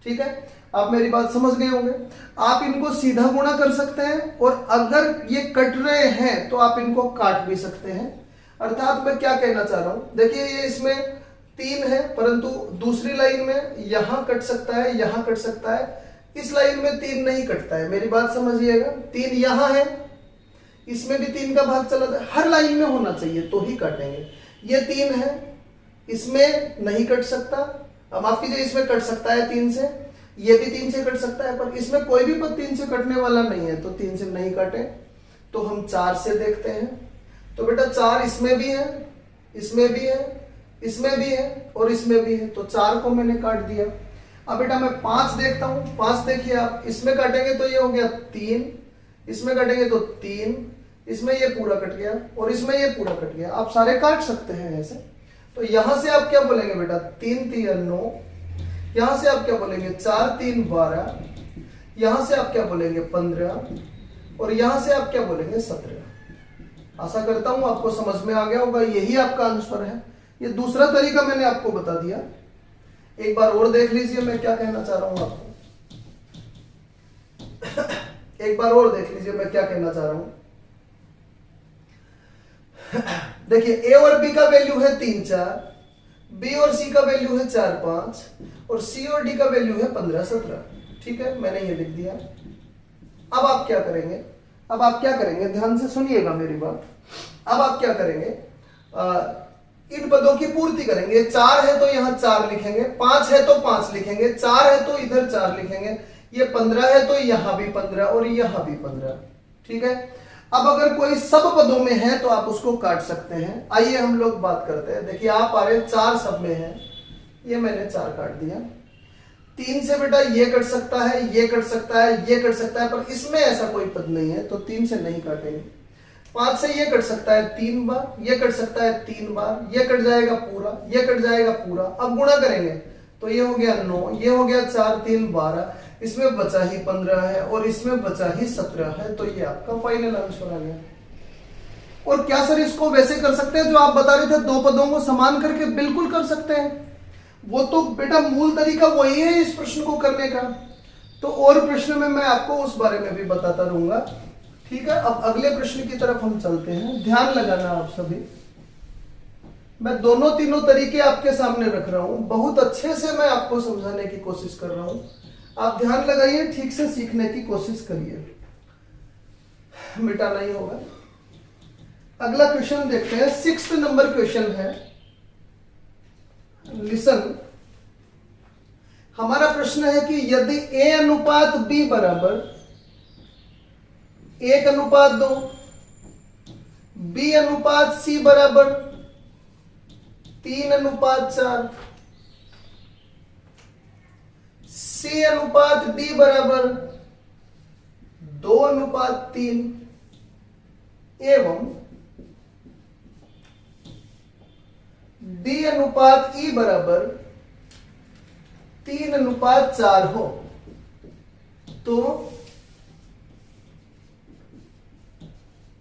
ठीक है, आप मेरी बात समझ गए होंगे। आप इनको सीधा गुणा कर सकते हैं, और अगर ये कट रहे हैं तो आप इनको काट भी सकते हैं। अर्थात मैं क्या कहना चाह रहा हूं, देखिए ये इसमें 3 है, परंतु दूसरी लाइन में यहां कट सकता है, यहां कट सकता है, इस लाइन में 3 नहीं कटता है। मेरी बात समझिएगा, 3 यहां है, इसमें भी 3 का भाग चला जाए, हर लाइन में होना चाहिए तो ही काटेंगे। ये 3 है, इसमें नहीं कट सकता, माफ कीजिए इसमें कट सकता है 3 से, ये भी 3 से कट सकता है, पर इसमें कोई भी पद 3 से कटने वाला नहीं है, तो 3 से नहीं काटे। तो हम 4 से देखते हैं। तो बेटा 4 इसमें भी है, इसमें भी है, इसमें भी है और इसमें भी है, तो 4 को मैंने काट दिया। अब बेटा मैं 5 देखता हूं। 5 देखिए आप, इसमें काटेंगे तो ये हो गया 3, इसमें काटेंगे तो 3, इसमें ये पूरा कट गया और इसमें ये पूरा कट गया। आप सारे काट सकते हैं ऐसे। तो यहां से आप क्या बोलेंगे बेटा, 3 3 9, यहां से आप क्या बोलेंगे 4 3 12, यहां से आप क्या बोलेंगे 15 और यहां से आप क्या बोलेंगे 17। आशा करता हूं आपको समझ में आ गया होगा, यही आपका आंसर है। ये दूसरा तरीका मैंने आपको बता दिया। एक बार और देख लीजिए मैं क्या कहना चाह रहा हूं आपको। एक बार और देख लीजिए मैं क्या कहना चाह रहा हूं। देखिए ए और बी का वैल्यू है 3 4, बी और सी का वैल्यू है 4 5 और सी और डी का वैल्यू है 15 17। ठीक है, मैंने ये लिख दिया। अब आप क्या करेंगे, अब आप क्या करेंगे, ध्यान से सुनिएगा मेरी बात। अब आप क्या करेंगे, इन पदों की पूर्ति करेंगे। 4 है तो यहां 4 लिखेंगे, 5 है तो 5 लिखेंगे, 4 है तो इधर 4 लिखेंगे, ये 15 है तो यहां भी 15 और यहां भी 15। ठीक है, अब अगर कोई सब पदों में है तो आप उसको काट सकते हैं। आइए हम लोग बात करते हैं। देखिए आप आ रहे 4 सब में है, ये मैंने 4 काट दिया। 3 से बेटा ये कट सकता है, ये कट सकता है, ये कट सकता है, पर इसमें ऐसा कोई पद नहीं है तो 3 से नहीं काटेंगे। 5 से ये कट सकता है 3 बार, ये कट सकता है 3 बार, ये कट जाएगा पूरा, ये कट जाएगा पूरा। अब गुणा करेंगे तो ये हो गया 9, ये हो गया 4 3 12, इसमें बचा ही 15 है और इसमें बचा ही 17 है। तो ये आपका फाइनल आंसर आ गया। और क्या सर इसको वैसे कर सकते हैं जो आप बता रहे थे, 2 पदों को समान करके? बिल्कुल कर सकते हैं। वो तो बेटा मूल तरीका वही है इस प्रश्न को करने का। तो और प्रश्न में मैं आपको उस बारे में भी बताता रहूंगा। ठीक है, अब अगले प्रश्न की तरफ हम चलते हैं। ध्यान लगाना आप सभी, मैं दोनों तीनों तरीके आपके सामने रख रहा हूं, बहुत अच्छे से मैं आपको समझाने की कोशिश कर रहा हूं। आप ध्यान लगाइए, ठीक से सीखने की कोशिश करिए, मिटा नहीं होगा। अगला क्वेश्चन देखते हैं, 6th नंबर क्वेश्चन है। लिसन, हमारा प्रश्न है कि यदि A अनुपात B बराबर 1 अनुपात 2, B अनुपात C बराबर 3 अनुपात 4, C अनुपात D बराबर 2 अनुपात 3 एवं D अनुपात E बराबर 3 अनुपात 4 हो, तो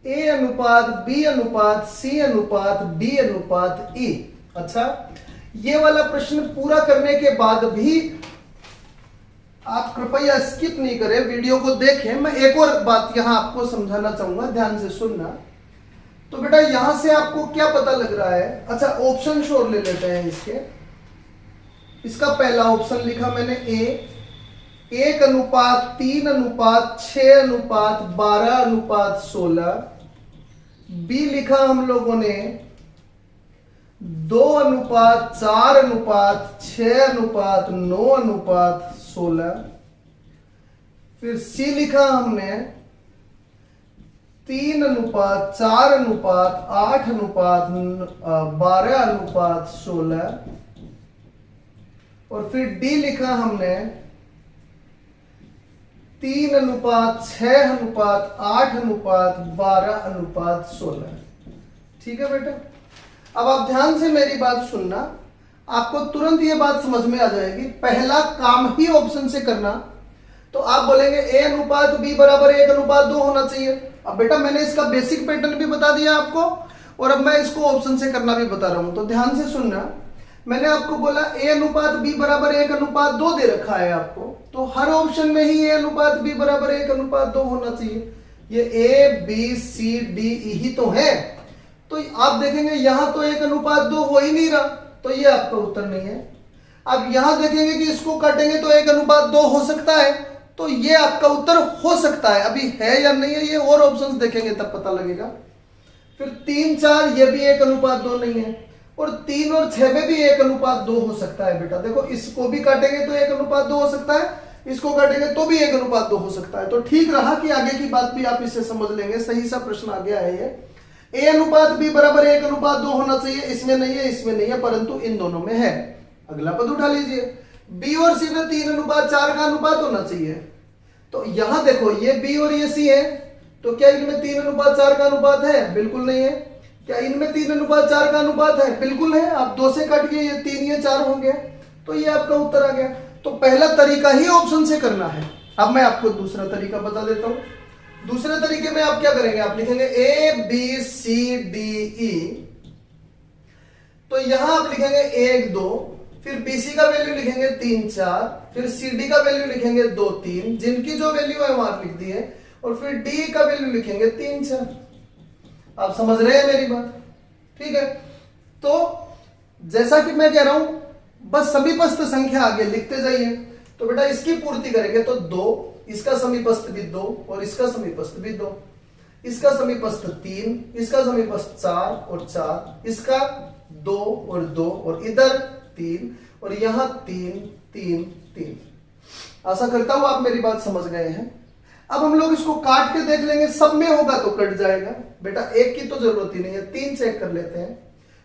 A अनुपात B अनुपात C अनुपात D अनुपात E। अच्छा, ये वाला प्रश्न पूरा करने के बाद भी आप कृपया स्किप नहीं करें, वीडियो को देखें। मैं एक और बात यहां आपको समझाना चाहूंगा, ध्यान से सुनना। तो बेटा यहां से आपको क्या पता लग रहा है? अच्छा, ऑप्शन शोर ले लेते हैं इसके। इसका पहला ऑप्शन लिखा मैंने A, 1 अनुपात 3 अनुपात 6 अनुपात 12 अनुपात 16। B लिखा हम लोगों ने 2 अनुपात 4 अनुपात 6 अनुपात 9 अनुपात 16। फिर C लिखा हमने 3 अनुपात 4 अनुपात 8 अनुपात 12 अनुपात 16। और फिर D लिखा हमने 3 अनुपात 6 अनुपात 8 अनुपात 12 अनुपात 16। ठीक है बेटा, अब आप ध्यान से मेरी बात सुनना, आपको तुरंत ये बात समझ में आ जाएगी। पहला काम ही ऑप्शन से करना, तो आप बोलेंगे A अनुपात B बराबर 1 अनुपात 2 होना चाहिए। अब बेटा मैंने इसका बेसिक पैटर्न भी बता दिया आपको, और अब मैं इसको ऑप्शन से करना भी बता रहा हूं। तो ध्यान से सुनना, मैंने आपको बोला A अनुपात B बराबर 1 अनुपात 2 दे रखा है आपको, तो हर ऑप्शन में ही A अनुपात B बराबर 1 अनुपात 2 होना चाहिए। ये A B C D E ही तो है। तो आप देखेंगे यहां तो 1 अनुपात 2 हो ही नहीं रहा, तो ये आपका उत्तर नहीं है। अब यहां देखेंगे कि इसको काटेंगे तो 1 अनुपात 2 हो सकता है, तो ये आपका उत्तर हो सकता है। अभी है या नहीं है ये और ऑप्शंस देखेंगे तब पता लगेगा। फिर 3 4 ये भी 1 अनुपात 2 नहीं है, और 3 और 6 में भी 1 अनुपात 2 हो सकता है। बेटा देखो, इसको भी काटेंगे तो 1 अनुपात 2 हो सकता है, इसको काटेंगे तो भी 1:2 हो सकता है। तो ठीक रहा कि आगे की बात भी आप इससे समझ लेंगे। सही सा प्रश्न आ गया है ये। A/B बराबर 1:2 होना चाहिए, इसमें नहीं है, इसमें नहीं है, परंतु इन दोनों में है। अगला पद उठा लीजिए, B और C में 3:4 का अनुपात होना चाहिए। तो यहां देखो ये B और ये C है, तो क्या इनमें 3:4 का अनुपात है? बिल्कुल नहीं है। क्या इनमें 3:4 का अनुपात है? बिल्कुल है। आप 2 से काट के ये 3 ये 4 हो गया, तो ये आपका उत्तर आ गया। तो पहला तरीका ही ऑप्शन से करना है। अब मैं आपको दूसरा तरीका बता देता हूं। दूसरे तरीके में आप क्या करेंगे, आप लिखेंगे ABCDE, तो यहां आप लिखेंगे 1 2, फिर BC का वैल्यू लिखेंगे 3 4, फिर CD का वैल्यू लिखेंगे 2 3, जिनकी जो वैल्यू है वहां लिख दी है, और फिर D का वैल्यू लिखेंगे 3 4। आप समझ रहे हैं मेरी बात? ठीक है। तो जैसा कि मैं कह रहा हूं, बस समीपस्थ संख्या आगे लिखते जाइए। तो बेटा इसकी पूर्ति करेंगे तो 2, इसका समीपस्थ भी 2, और इसका समीपस्थ भी 2, इसका समीपस्थ 3, इसका समीपस्थ 4 और 4, इसका 2 और 2, और इधर 3, और यहां 3 3 3। आशा करता हूं आप मेरी बात समझ गए हैं। अब हम लोग इसको काट के देख लेंगे, सब में होगा तो कट जाएगा। बेटा एक की तो जरूरत ही नहीं है, 3 चेक कर लेते हैं।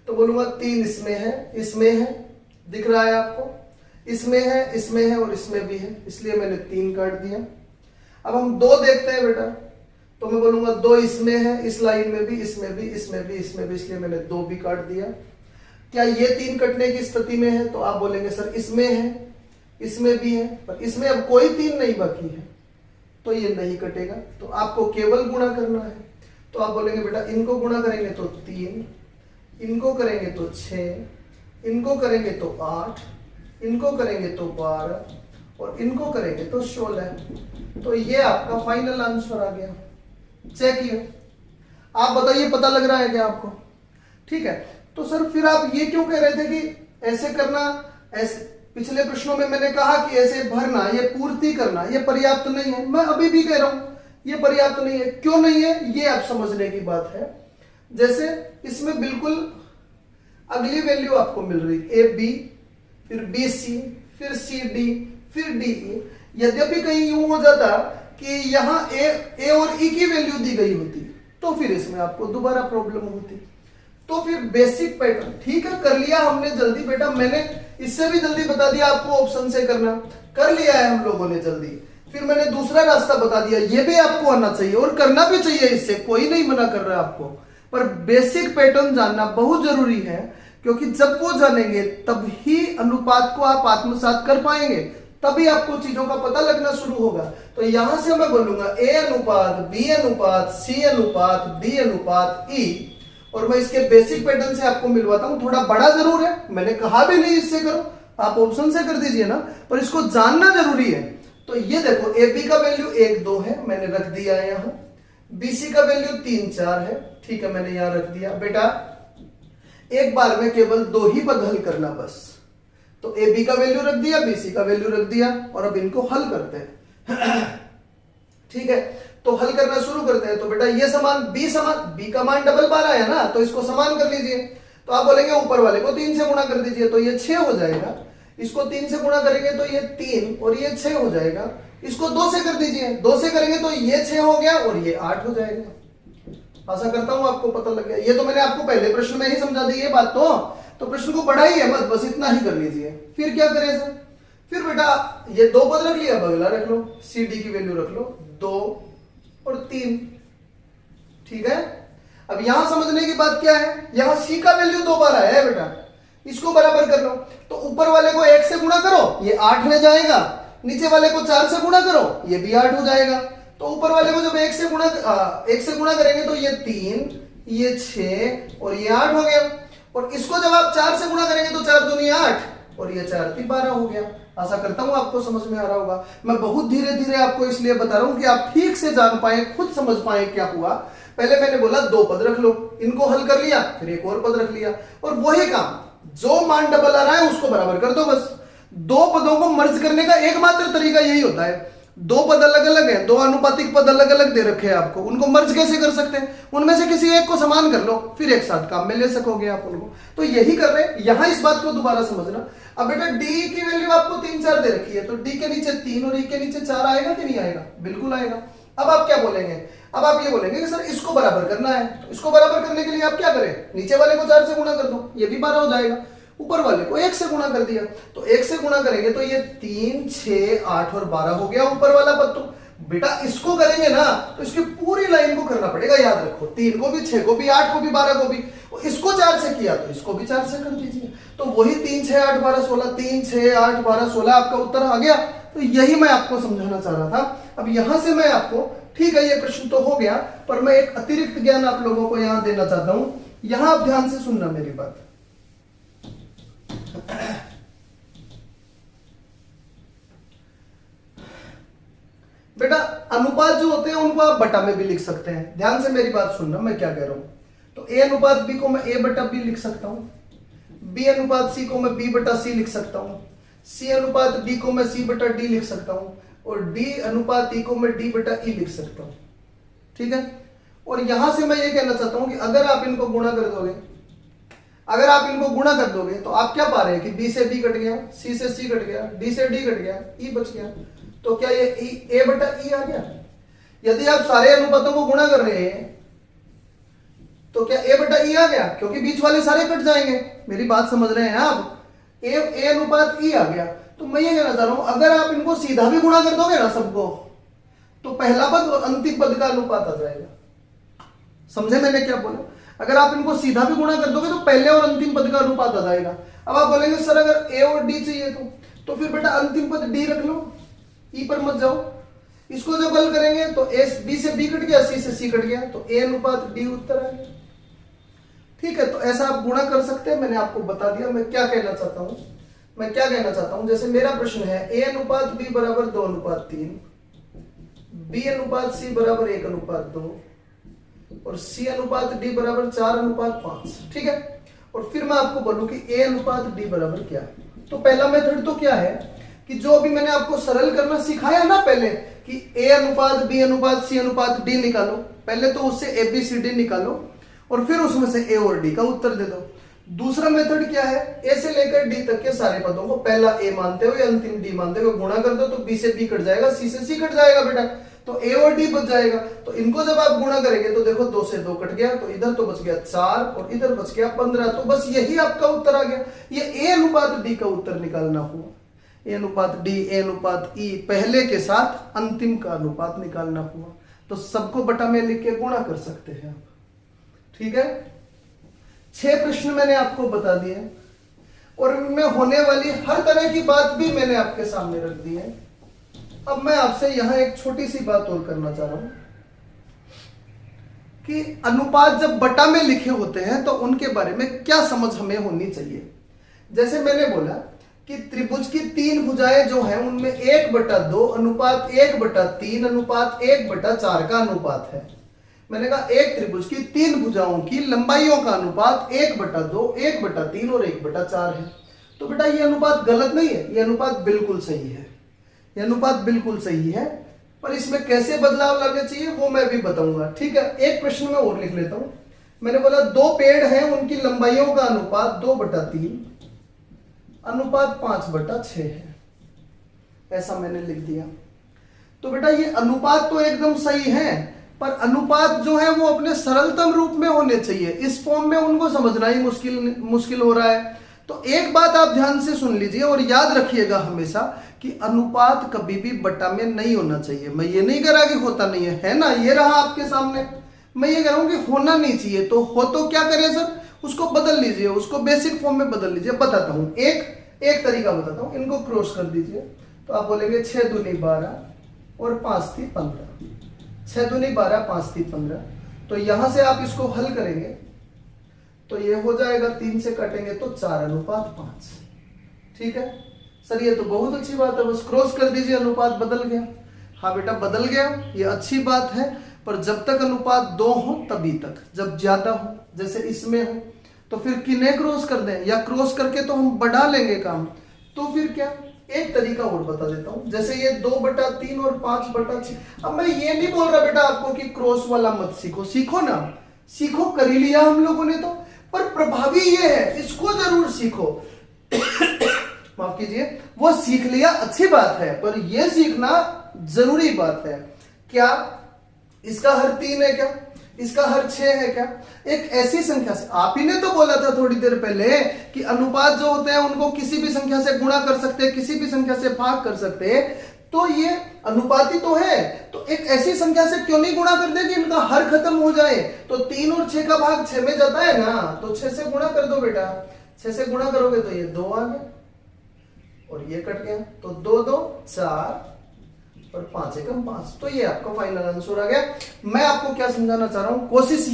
तो बोलूंगा 3 इसमें है, इसमें है, दिख रहा है आपको, इसमें है, इसमें है, और इसमें भी है, इसलिए मैंने 3 काट दिया। अब हम 2 देखते हैं बेटा, तो मैं बोलूंगा 2 इसमें है, इस लाइन में भी, इसमें भी, इसमें भी, इसमें भी, इसलिए मैंने 2 भी काट दिया। क्या ये 3 कटने की स्थिति में है? तो आप बोलेंगे सर इसमें है, इसमें भी है, पर इसमें अब कोई 3 नहीं बाकी है, तो ये नहीं कटेगा। तो आपको केवल गुणा करना है। तो आप बोलेंगे बेटा इनको गुणा करेंगे तो 3, इनको करेंगे तो 6, इनको करेंगे तो 8, इनको करेंगे तो 12, और इनको करेंगे तो 16। तो ये आपका फाइनल आंसर आ गया। चेक किए। आप बताइए, पता लग रहा है क्या आपको? ठीक है। तो सर फिर आप ये क्यों कह रहे थे कि ऐसे करना, ऐसे पिछले प्रश्नों में मैंने कहा कि ऐसे भरना, ये पूर्ति करना, ये पर्याप्त नहीं है। मैं अभी भी कह रहा हूं ये पर्याप्त नहीं है। क्यों नहीं है ये आप समझने की बात है। जैसे इसमें बिल्कुल अगली वैल्यू आपको मिल रही AB, फिर BC, फिर CD, फिर DE। यद्यपि कहीं यूं हो जाता कि यहां A और E की वैल्यू दी गई होती, तो फिर इसमें आपको दोबारा प्रॉब्लम होती। तो फिर बेसिक पैटर्न ठीक है, कर लिया हमने जल्दी। बेटा मैंने इससे भी जल्दी बता दिया आपको, ऑप्शन से करना कर लिया है हम लोगों ने जल्दी। फिर मैंने दूसरा रास्ता बता दिया, ये भी आपको आना चाहिए और करना भी चाहिए, इससे कोई नहीं मना कर रहा है आपको। पर बेसिक पैटर्न जानना बहुत जरूरी है, क्योंकि जब वो जानेंगे तभी अनुपात को आप आत्मसात कर पाएंगे, तभी आपको चीजों का पता लगना शुरू होगा। तो यहां से मैं बोलूंगा A अनुपात B अनुपात C अनुपात D अनुपात E, और मैं इसके बेसिक पैटर्न से आपको मिलवाता हूं। थोड़ा बड़ा जरूर है, मैंने कहा भी नहीं इससे करो, आप ऑप्शन से कर दीजिए ना, पर इसको जानना जरूरी है। तो ये देखो AB का वैल्यू 1 2 है, मैंने रख दिया है यहां। BC का वैल्यू 3 4 है, ठीक है, मैंने यहां रख दिया। बेटा एक बार में केवल 2 ही पद हल करना बस। तो AB का वैल्यू रख दिया, BC का वैल्यू रख दिया, और अब इनको हल करते हैं। ठीक है, तो हल करना शुरू करते हैं। तो बेटा ये समान B का मान डबल बार आया ना, तो इसको समान कर लीजिए। तो आप बोलेंगे ऊपर वाले को 3 से गुणा कर दीजिए, तो ये 6 हो जाएगा। इसको 3 से गुणा करेंगे तो ये 3 और ये 6 हो जाएगा। इसको 2 से कर दीजिए, 2 से करेंगे तो ये 6 हो गया और ये 8 हो जाएगा। आशा करता हूं आपको पता लग गया। ये तो मैंने आपको पहले प्रश्न में ही समझा दी ये बात, तो प्रश्न को बढ़ाइए मत, बस इतना ही कर लीजिए। फिर क्या करें सर? फिर बेटा ये 2 पद रख लिया, अगला रख लो, CD की वैल्यू रख लो 2 और 3। ठीक है, अब यहां समझने की बात क्या है, यहां C का वैल्यू 2 बार आया है बेटा, इसको बराबर कर लो। तो ऊपर वाले को 1 से गुणा करो, ये 8 रह जाएगा। नीचे वाले को 4 से गुणा करो, ये भी 8 हो जाएगा। तो ऊपर वाले को जब 1 से गुणा करेंगे तो ये 3, ये 6 और ये 8 हो गया। और इसको जब आप 4 से गुणा करेंगे तो 4 दूनी 8 और ये 4 3 12 हो गया। आशा करता हूं आपको समझ में आ रहा होगा। मैं बहुत धीरे धीरे आपको इसलिए बता रहा हूं कि आप ठीक से जान पाए, खुद समझ पाए क्या हुआ। पहले मैंने बोला 2 पद रख लो, इनको हल कर लिया, फिर एक और पद रख लिया, और वही काम जो मान डबल आ रहा है उसको बराबर कर दो बस। 2 पदों को मर्ज करने का एकमात्र तरीका यही होता है। 2 पद अलग अलग है, 2 आनुपातिक पद अलग अलग दे रखे हैं आपको, उनको मर्ज कैसे कर सकते हैं? उनमें से किसी एक को समान कर लो, फिर एक साथ काम में ले सकोगे आप उनको। तो यही कर रहे हैं। यहां इस बात को दोबारा समझना, अब बेटा डी की वैल्यू आपको 3 4 दे रखी है, तो डी के नीचे 3 और ई के नीचे 4 आएगा कि नहीं आएगा? बिल्कुल आएगा। अब आप क्या बोलेंगे? अब आप ये बोलेंगे कि सर इसको बराबर करना है, तो इसको बराबर करने के लिए आप क्या करें? नीचे वाले को 4 से गुणा कर दो, ये भी 12 हो जाएगा। ऊपर वाले को 1 से गुणा कर दिया, तो 1 से गुणा करेंगे तो ये 3 6 8 और 12 हो गया ऊपर वाला पद। तो बेटा इसको करेंगे ना तो इसकी पूरी लाइन को करना पड़ेगा, याद रखो। 3 को भी, 6 को भी, 8 को भी, 12 को भी। इसको 4 से किया तो इसको भी 4 से कर दीजिए, तो वही 3 6 8 12 16, 3 6 8 12 16 आपका उत्तर आ गया। तो यही मैं आपको समझाना चाह रहा था। अब यहां से मैं आपको, ठीक है ये प्रश्न तो हो गया, पर मैं एक अतिरिक्त ज्ञान आप लोगों को यहां देना चाहता हूं। यहां आप ध्यान से सुनना मेरी बात। बेटा अनुपात जो होते हैं उनको आप बटा में भी लिख सकते हैं। ध्यान से मेरी बात सुनना, मैं क्या कह रहा हूं। तो ए अनुपात बी को मैं ए बटा बी लिख सकता हूं, बी अनुपात सी को मैं बी बटा सी लिख सकता हूं, सी अनुपात डी को मैं सी बटा डी लिख सकता हूं, और डी अनुपात ई को मैं डी बटा ई लिख सकता हूं। ठीक है। और यहां से मैं ये कहना चाहता हूं कि अगर आप इनको गुणा कर दोगे, अगर आप इनको गुणा कर दोगे तो आप क्या पा रहे हैं कि बी से बी कट गया, सी से सी कट गया, डी से डी कट गया, ई बच गया। तो क्या ये ए बटा ई आ गया? यदि आप सारे अनुपातों को गुणा कर रहे हैं तो क्या ए बटा ई आ गया? क्योंकि बीच वाले सारे कट जाएंगे। मेरी बात समझ रहे हैं आप? ए अनुपात ई आ गया। तो मैं ये कहना चाह रहा हूं अगर आप इनको सीधा भी गुणा कर दोगे ना सबको, तो पहला पद और अंतिम पद का अनुपात आ जाएगा। समझे मैंने क्या बोला? अगर आप इनको सीधा भी गुणा कर दोगे तो पहले और अंतिम पद का अनुपात आ जाएगा। अब आप बोलेंगे सर अगर ए और डी चाहिए तो फिर बेटा अंतिम पद डी रख लो, ई पर मत जाओ। इसको जब हल करेंगे तो ए बी से बी कट गया, सी से सी कट गया, तो ए अनुपात डी उत्तर आ गया। ठीक है, तो ऐसा आप गुणा कर सकते हैं। मैंने आपको बता दिया मैं क्या कहना चाहता हूं। मैं क्या कहना चाहता हूं, जैसे मेरा प्रश्न है ए अनुपात बी बराबर 2 अनुपात 3, बी अनुपात सी बराबर 1 अनुपात 2, और सी अनुपात डी बराबर 4 अनुपात 5। ठीक है। और फिर मैं आपको बोलूं कि ए अनुपात डी बराबर क्या। तो पहला मेथड तो क्या है कि जो अभी मैंने आपको सरल करना सिखाया ना पहले, कि ए अनुपात बी अनुपात सी अनुपात डी निकालो। पहले तो उससे ए बी सी डी निकालो और फिर उसमें से ए और डी का उत्तर दे दो। दूसरा मेथड क्या है, ए से लेकर डी तक के सारे पदों को पहला ए मानते हुए अंतिम डी मानते हुए गुणा कर दो, तो बी से बी कट जाएगा, सी से सी कट जाएगा बेटा, तो ए और डी बच जाएगा। तो इनको जब आप गुणा करेंगे तो देखो 2 से 2 कट गया, तो इधर तो बच गया 4 और इधर बच गया 15। तो बस यही आपका उत्तर आ गया। ये ए अनुपात डी का उत्तर निकालना हुआ। ए अनुपात डी, ए अनुपात ई, पहले के साथ अंतिम का अनुपात निकालना हुआ। तो सबको बटा में लिख के गुणा कर सकते हैं आप। ठीक है। 6 प्रश्न मैंने आपको बता दिए और इनमें होने वाली हर तरह की बात भी मैंने आपके सामने रख दी है। अब मैं आपसे यहां एक छोटी सी बात और करना चाह रहा हूं कि अनुपात जब बटा में लिखे होते हैं तो उनके बारे में क्या समझ हमें होनी चाहिए। जैसे मैंने बोला कि त्रिभुज की 3 भुजाएं जो हैं उनमें 1/2 अनुपात 1/3 अनुपात 1/4 का अनुपात है। मैंने कहा एक त्रिभुज की 3 भुजाओं की लंबाइयों का अनुपात 1/2, 1/3 और 1/4 है। तो बेटा ये अनुपात गलत नहीं है, ये अनुपात बिल्कुल सही है। ये अनुपात बिल्कुल सही है, पर इसमें कैसे बदलाव लाने चाहिए वो मैं भी बताऊंगा। ठीक है। एक प्रश्न में और लिख लेता हूं। मैंने बोला 2 पेड़ हैं, उनकी लंबाइयों का अनुपात 2/3 अनुपात 5/6 है। ऐसा मैंने लिख दिया। तो बेटा ये अनुपात तो एकदम सही है, पर अनुपात जो है वो अपने सरलतम रूप में होने चाहिए। इस फॉर्म में उनको समझना ही मुश्किल हो रहा है। तो एक बात आप ध्यान से सुन लीजिए और याद रखिएगा हमेशा कि अनुपात कभी भी बटा में नहीं होना चाहिए। मैं ये नहीं कह रहा कि होता नहीं है ना, ये रहा आपके सामने। मैं ये कह रहा हूं कि होना नहीं चाहिए। तो हो तो क्या करें सर, उसको बदल लीजिए, उसको बेसिक फॉर्म में बदल लीजिए। बताता हूं, एक तरीका बताता हूं। इनको क्रॉस कर दीजिए तो आप बोलेंगे 6 दूनी 12 और 5 ती 15। 6 दूनी 12, 5 ती 15। तो यहां से आप इसको हल करेंगे तो ये हो जाएगा, 3 से काटेंगे तो 4 अनुपात 5। ठीक है सर, ये तो बहुत अच्छी बात है, बस क्रॉस कर दीजिए, अनुपात बदल गया। हाँ बेटा बदल गया, ये अच्छी बात है, पर जब तक अनुपात 2 हो तभी तक। जब ज्यादा हो, जैसे इसमें हो, तो फिर किन्हें क्रॉस कर दें, या क्रॉस करके तो हम बढ़ा लेंगे काम। तो फिर क्या, एक तरीका और बता देता हूं। जैसे ये 2/3 और 5/6। अब मैं ये नहीं बोल रहा बेटा आपको कि क्रॉस वाला मत सीखो, सीखो ना, सीखो, कर ही लिया हम लोगों ने तो, पर प्रभावी ये है, इसको जरूर सीखो। माफ कीजिए, वो सीख लिया, अच्छी बात है, पर ये सीखना जरूरी बात है। क्या इसका हर 3 है क्या, इसका हर 6 है क्या? एक ऐसी संख्या से, आप ही ने तो बोला था थोड़ी देर पहले कि अनुपात जो होते हैं उनको किसी भी संख्या से गुणा कर सकते हैं, किसी भी संख्या से भाग कर सकते हैं, तो ये अनुपाती तो है, तो एक ऐसी संख्या से क्यों नहीं गुणा कर दे कि इनका हर खत्म हो जाए? तो 3 और 6 का भाग 6 में जाता है ना, तो 6 से गुणा कर दो बेटा। 6 से गुणा करोगे तो ये 2 आ गया और ये कट गया, तो 2 2 4 और 5 एकम 5, तो ये आपका फाइनल आंसर आ गया। मैं आपको क्या समझाना चाह रहा हूं, कोशिश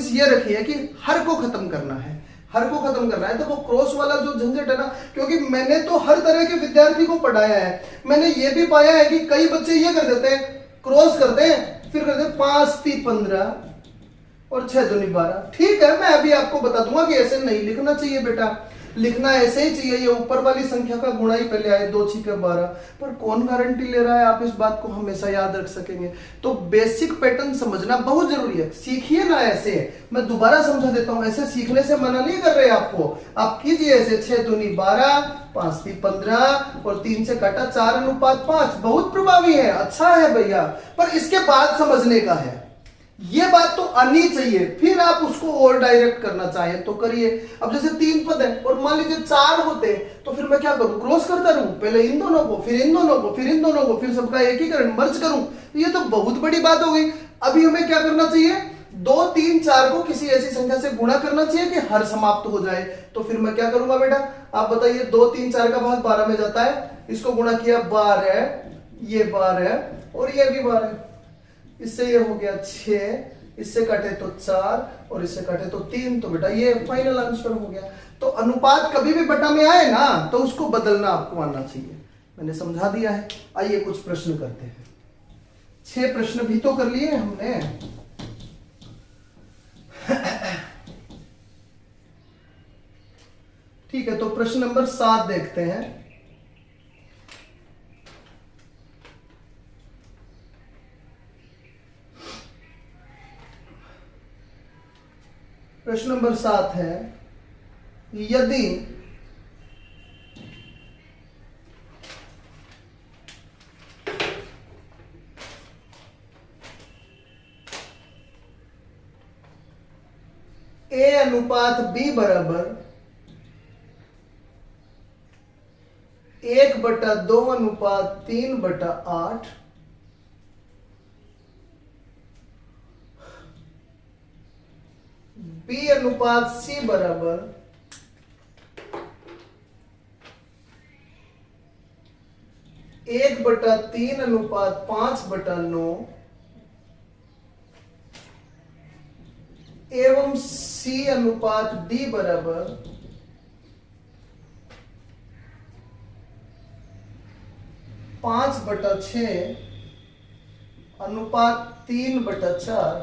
ये रखिए कि हर को खत्म करना है, हर को खत्म करना है। तो वो क्रॉस वाला जो झंझट है ना, क्योंकि मैंने तो हर तरह के विद्यार्थी को पढ़ाया है, मैंने ये भी पाया है कि कई बच्चे ये कर देते हैं, क्रॉस करते हैं, फिर करते हैं 5 3 15 और 6 दूनी 12। ठीक है, मैं अभी आपको बता दूंगा कि ऐसे नहीं लिखना चाहिए बेटा, लिखना ऐसे ही चाहिए, ये ऊपर वाली संख्या का गुणा ही पहले आए, 2 6 12, पर कौन गारंटी ले रहा है आप इस बात को हमेशा याद रख सकेंगे? तो बेसिक पैटर्न समझना बहुत जरूरी है, सीखिए ना ऐसे। मैं दोबारा समझा देता हूं, ऐसे सीखने से मना नहीं कर रहे आपको, आप कीजिए ऐसे 6 दूनी 12, 5 3 15 और 3 से काटा 4 अनुपात 5, बहुत प्रभावी है, अच्छा है भैया, पर इसके बाद समझने का है, ये बात तो आनी चाहिए, फिर आप उसको और डायरेक्ट करना चाहें तो करिए। अब जैसे 3 पद है और मान लीजिए 4 होते तो फिर मैं क्या करूं, क्रॉस करता रहूं, पहले इन दोनों को, फिर इन दोनों को, फिर इन दोनों को, फिर सबका एकीकरण मर्ज करूं, ये तो बहुत बड़ी बात हो गई। अभी हमें क्या करना चाहिए, 2 3 4 को किसी ऐसी संख्या से गुणा करना चाहिए कि हर समाप्त हो जाए। तो फिर मैं क्या करूंगा बेटा, आप बताइए, 2 3 4 का भाग 12 में जाता है, इसको गुणा किया 12, ये 12 और ये भी 12, इससे ये हो गया 6, इससे कटे तो 4 और इससे कटे तो 3, तो बेटा ये फाइनल आंसर हो गया। तो अनुपात कभी भी बटा में आए ना तो उसको बदलना आपको आना चाहिए, मैंने समझा दिया है। आइए कुछ प्रश्न करते हैं, 6 प्रश्न भी तो कर लिए हमने। ठीक है, तो प्रश्न नंबर 7 देखते हैं। प्रश्न नंबर 7 है, यदि A अनुपात B बराबर 1/2 अनुपात 3/8, B अनुपात C बराबर 1/3 अनुपात 5/9 एवं C अनुपात D बराबर 5/6 अनुपात 3/4,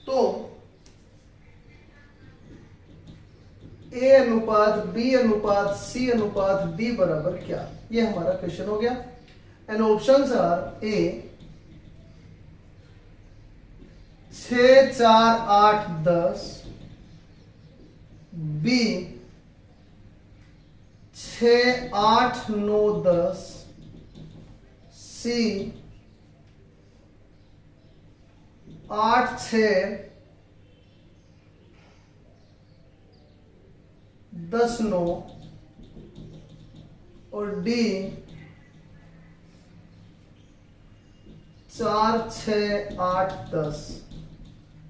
तो A अनुपात B अनुपात C अनुपात D बराबर क्या? ये हमारा क्वेश्चन हो गया। And options are A 6 4 8 10, B 6 8 9 10, C 8 6 10 9 और डी 4 6 8 10।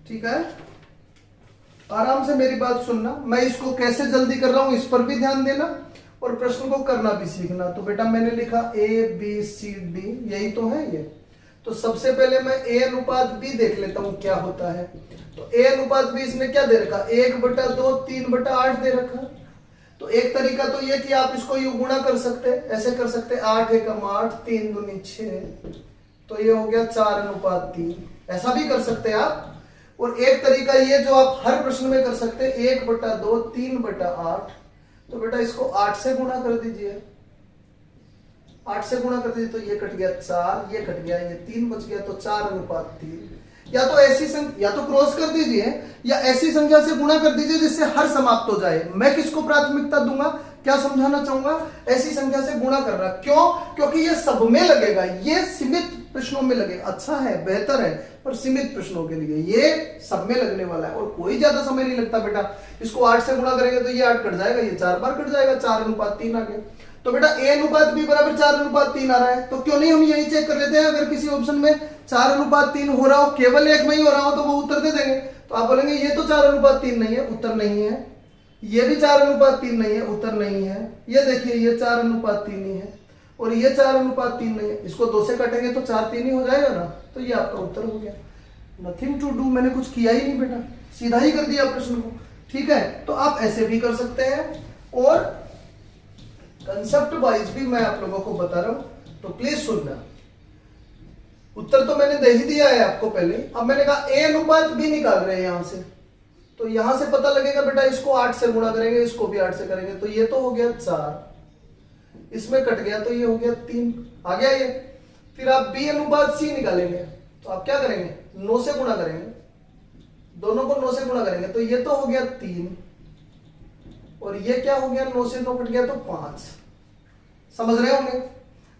ठीक है, आराम से मेरी बात सुनना, मैं इसको कैसे जल्दी कर रहा हूं इस पर भी ध्यान देना और प्रश्न को करना भी सीखना। तो बेटा मैंने लिखा A B C D, यही तो है ये। तो सबसे पहले मैं A अनुपात B देख लेता हूं क्या होता है। तो A अनुपात B इसने क्या दे रखा, 1/2 3/8 दे रखा। तो एक तरीका तो ये कि आप इसको यू गुणा कर सकते हैं, ऐसे कर सकते हैं 8 एकम 8 3 दूनी 6, तो ये हो गया 4 अनुपात 3, ऐसा भी कर सकते हैं आप। और एक तरीका ये जो आप हर प्रश्न में कर सकते हैं 1/2 3/8, तो बेटा इसको 8 से गुणा कर दीजिए, 8 से गुणा कर दीजिए तो ये कट गया 4, ये कट गया, ये 3 बच गया, तो 4 अनुपात 3। या तो ऐसी संख्या, या तो क्रॉस कर दीजिए या ऐसी संख्या से गुणा कर दीजिए जिससे हर समाप्त हो जाए। मैं किसको प्राथमिकता दूंगा, क्या समझाना चाहूंगा, ऐसी संख्या से गुणा कर रहा। क्यों? क्योंकि ये सब में लगेगा, ये सीमित प्रश्नों में लगेगा। अच्छा है, बेहतर है, पर सीमित प्रश्नों के लिए ये सब में लगने वाला है और कोई ज्यादा समय नहीं लगता बेटा। इसको 8 से गुणा करेंगे तो ये 8 कट जाएगा, ये 4 बार कट जाएगा, 4:3 आ गया। तो बेटा a अनुपात b बराबर 4:3 आ रहा है, तो क्यों नहीं हम यही चेक कर लेते हैं। अगर किसी ऑप्शन में 4:3 हो रहा हो, केवल एक में ही हो रहा हो, तो वो उत्तर दे देंगे। तो आप बोलेंगे ये तो 4:3 नहीं है, उत्तर नहीं है। ये भी 4:3 नहीं है, उत्तर नहीं है। ये देखिए ये 4:3 ही है और ये 4:3 नहीं है। इसको 2 से काटेंगे तो 4:3 ही हो जाएगा ना, तो ये आपका उत्तर हो गया। नथिंग टू डू, मैंने कुछ किया ही नहीं बेटा, सीधा ही कर दिया प्रश्न को। ठीक है, तो आप ऐसे भी कर सकते हैं और कंसेप्ट वाइज भी मैं आप लोगों को बता रहा हूं, तो प्लीज सुनना। उत्तर तो मैंने दे ही दिया है आपको पहले। अब मैंने कहा a अनुपात b निकाल रहे हैं यहां से, तो यहां से पता लगेगा बेटा इसको 8 से गुणा करेंगे, इसको भी 8 से करेंगे, तो ये तो हो गया 4, इसमें कट गया तो ये हो गया 3, आ गया ये। फिर आप b अनुपात c निकालेंगे, तो आप क्या करेंगे, 9 से गुणा करेंगे, दोनों को 9 से गुणा करेंगे, तो ये तो हो गया 3 और ये क्या हो गया, 9 से 9 कट गया तो 5। समझ रहे होंगे।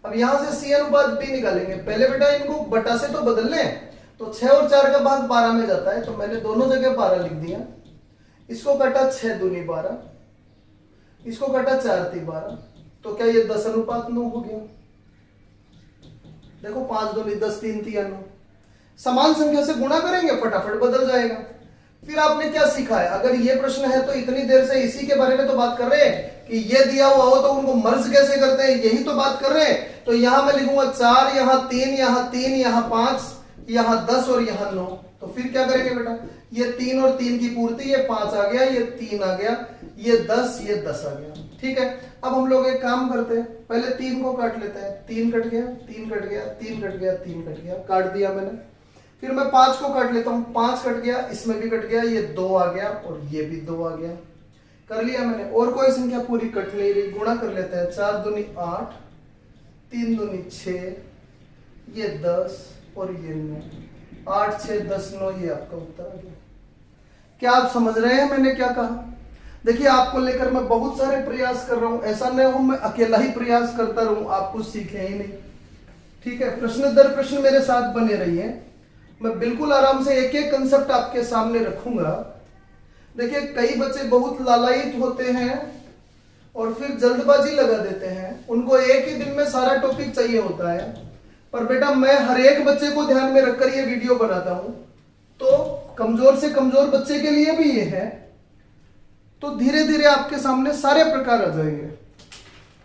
अब यहां से c अनुपात b निकालेंगे। पहले बेटा इनको बटा से तो बदल लें, तो 6 और 4 का भाग 12 में जाता है, तो मैंने दोनों जगह 12 लिख दिया। इसको काटा 6 दूनी 12, इसको काटा 4 ती 12, तो क्या ये 10:9 हो गया। देखो 5 दूनी 10, 3 तिया 9। समान संख्या से गुणा करेंगे, फटाफट बदल जाएगा। फिर आपने क्या सीखा है, अगर ये प्रश्न है तो इतनी देर से इसी के बारे में तो बात कर रहे हैं कि ये दिया हुआ हो तो उनको मर्ज कैसे करते हैं, यही तो बात कर रहे हैं। तो यहां मैं लिखूंगा 4, यहां 3, यहां 3, यहां 5, यहां 10 और यहां 9। तो फिर क्या करेंगे बेटा, ये 3 और 3 की पूर्ति, ये 5 आ गया, ये 3 आ गया, ये 10, ये 10 आ गया। ठीक है, अब हम लोग एक काम करते हैं, पहले 3 को काट लेते हैं। 3 कट गया, 3 कट गया, 3 कट गया, 3 कट गया, काट दिया मैंने। फिर मैं 5 को काट लेता हूं, 5 कट गया, इसमें भी कट गया, ये 2 आ गया और ये भी 2 आ गया, कर लिया मैंने। और कोई संख्या पूरी कट नहीं रही, गुणा कर लेते हैं। 4 दूनी 8, 3 दूनी 6, ये 10 और ये 9, 8 6 10 9, ये आपका उत्तर आ गया। क्या आप समझ रहे हैं मैंने क्या कहा? देखिए आपको लेकर मैं बहुत सारे प्रयास कर रहा हूं, ऐसा नहीं हो मैं अकेला ही प्रयास करता रहूं, आप कुछ सीखे ही नहीं। ठीक है, प्रश्न दर प्रश्न मेरे साथ बने रहिए, मैं बिल्कुल आराम से एक एक कंसेप्ट आपके सामने रखूंगा। देखिए कई बच्चे बहुत लालायित होते हैं और फिर जल्दबाजी लगा देते हैं, उनको एक ही दिन में सारा टॉपिक चाहिए होता है। पर बेटा मैं हर एक बच्चे को ध्यान में रखकर ये वीडियो बनाता हूं, तो कमजोर से कमजोर बच्चे के लिए भी ये है, तो धीरे धीरे आपके सामने सारे प्रकार आ जाएंगे।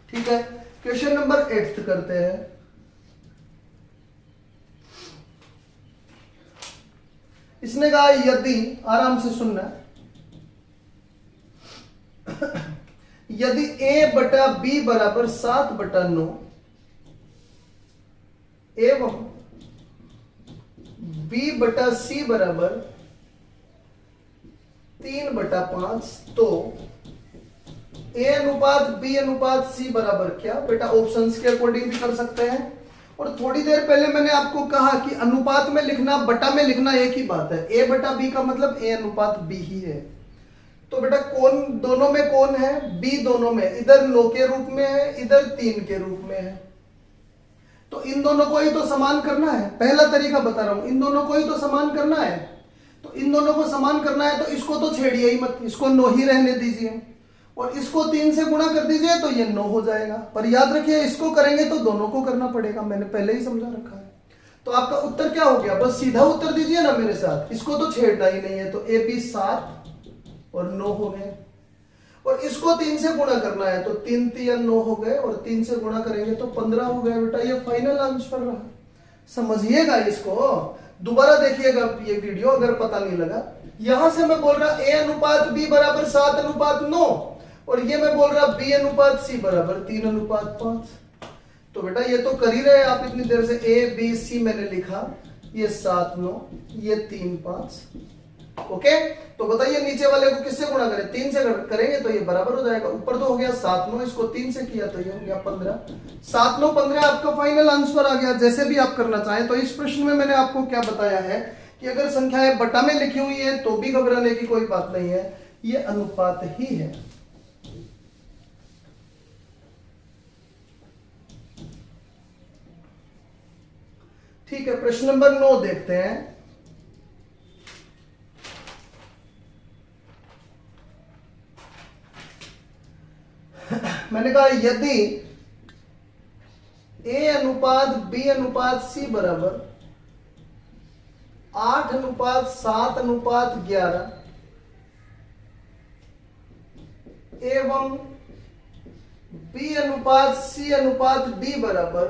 ठीक है, क्वेश्चन नंबर 8 करते हैं। इसने कहा यदि, आराम से सुनना, यदि a बटा b बराबर 7/9 एवं b बटा c बराबर 3/5, तो a अनुपात b अनुपात c बराबर क्या? बेटा ऑप्शंस के अकॉर्डिंग भी कर सकते हैं। और थोड़ी देर पहले मैंने आपको कहा कि अनुपात में लिखना, बटा में लिखना एक ही बात है। a बटा b का मतलब a अनुपात b ही है। तो बेटा कौन दोनों में कौन है? b दोनों में, इधर 9 के रूप में है, इधर 3 के रूप में है। तो इन दोनों को ही तो समान करना है। पहला तरीका बता रहा हूं, इन दोनों को ही तो समान करना है। तो इन दोनों को समान करना है तो इसको तो छेड़िए ही मत, इसको 9 ही रहने दीजिए और इसको 3 से गुणा कर दीजिए तो ये 9 हो जाएगा। पर याद रखिए इसको करेंगे तो दोनों को करना पड़ेगा, मैंने पहले ही समझा रखा है। तो आपका उत्तर क्या हो गया? बस सीधा उत्तर दीजिए ना मेरे साथ, इसको तो छेड़ना ही नहीं है। तो ए बी 7 और 9 हो गए और इसको 3 से गुणा करना है तो 3 3 9 हो गए और 3 से गुणा करेंगे तो 15 हो गए। बेटा ये फाइनल आंसर रहा, समझिएगा इसको, दोबारा देखिएगा ये वीडियो अगर पता नहीं लगा। यहां से मैं बोल रहा a अनुपात b बराबर 7/9 और ये मैं बोल रहा b अनुपात c बराबर 3/5। तो बेटा ये तो कर ही रहे आप इतनी देर से, a b c मैंने लिखा, ये 7 9, ये 3 5। ओके, तो बताइए नीचे वाले को किससे गुणा करें? 3 से करेंगे तो ये बराबर हो जाएगा। ऊपर तो हो गया 7 9, इसको 3 से किया तो ये हो गया 15। 7 9 15 आपका फाइनल आंसर आ गया। जैसे भी आप करना चाहें। तो इस प्रश्न में मैंने आपको क्या बताया है कि अगर संख्याएं बटा में लिखी हुई है तो भी घबराने की कोई बात नहीं है, ये अनुपात ही है। ठीक है, प्रश्न नंबर 9 देखते हैं। मैंने कहा यदि A अनुपात B अनुपात C बराबर 8 अनुपात 7 अनुपात 11 एवं B अनुपात C अनुपात D बराबर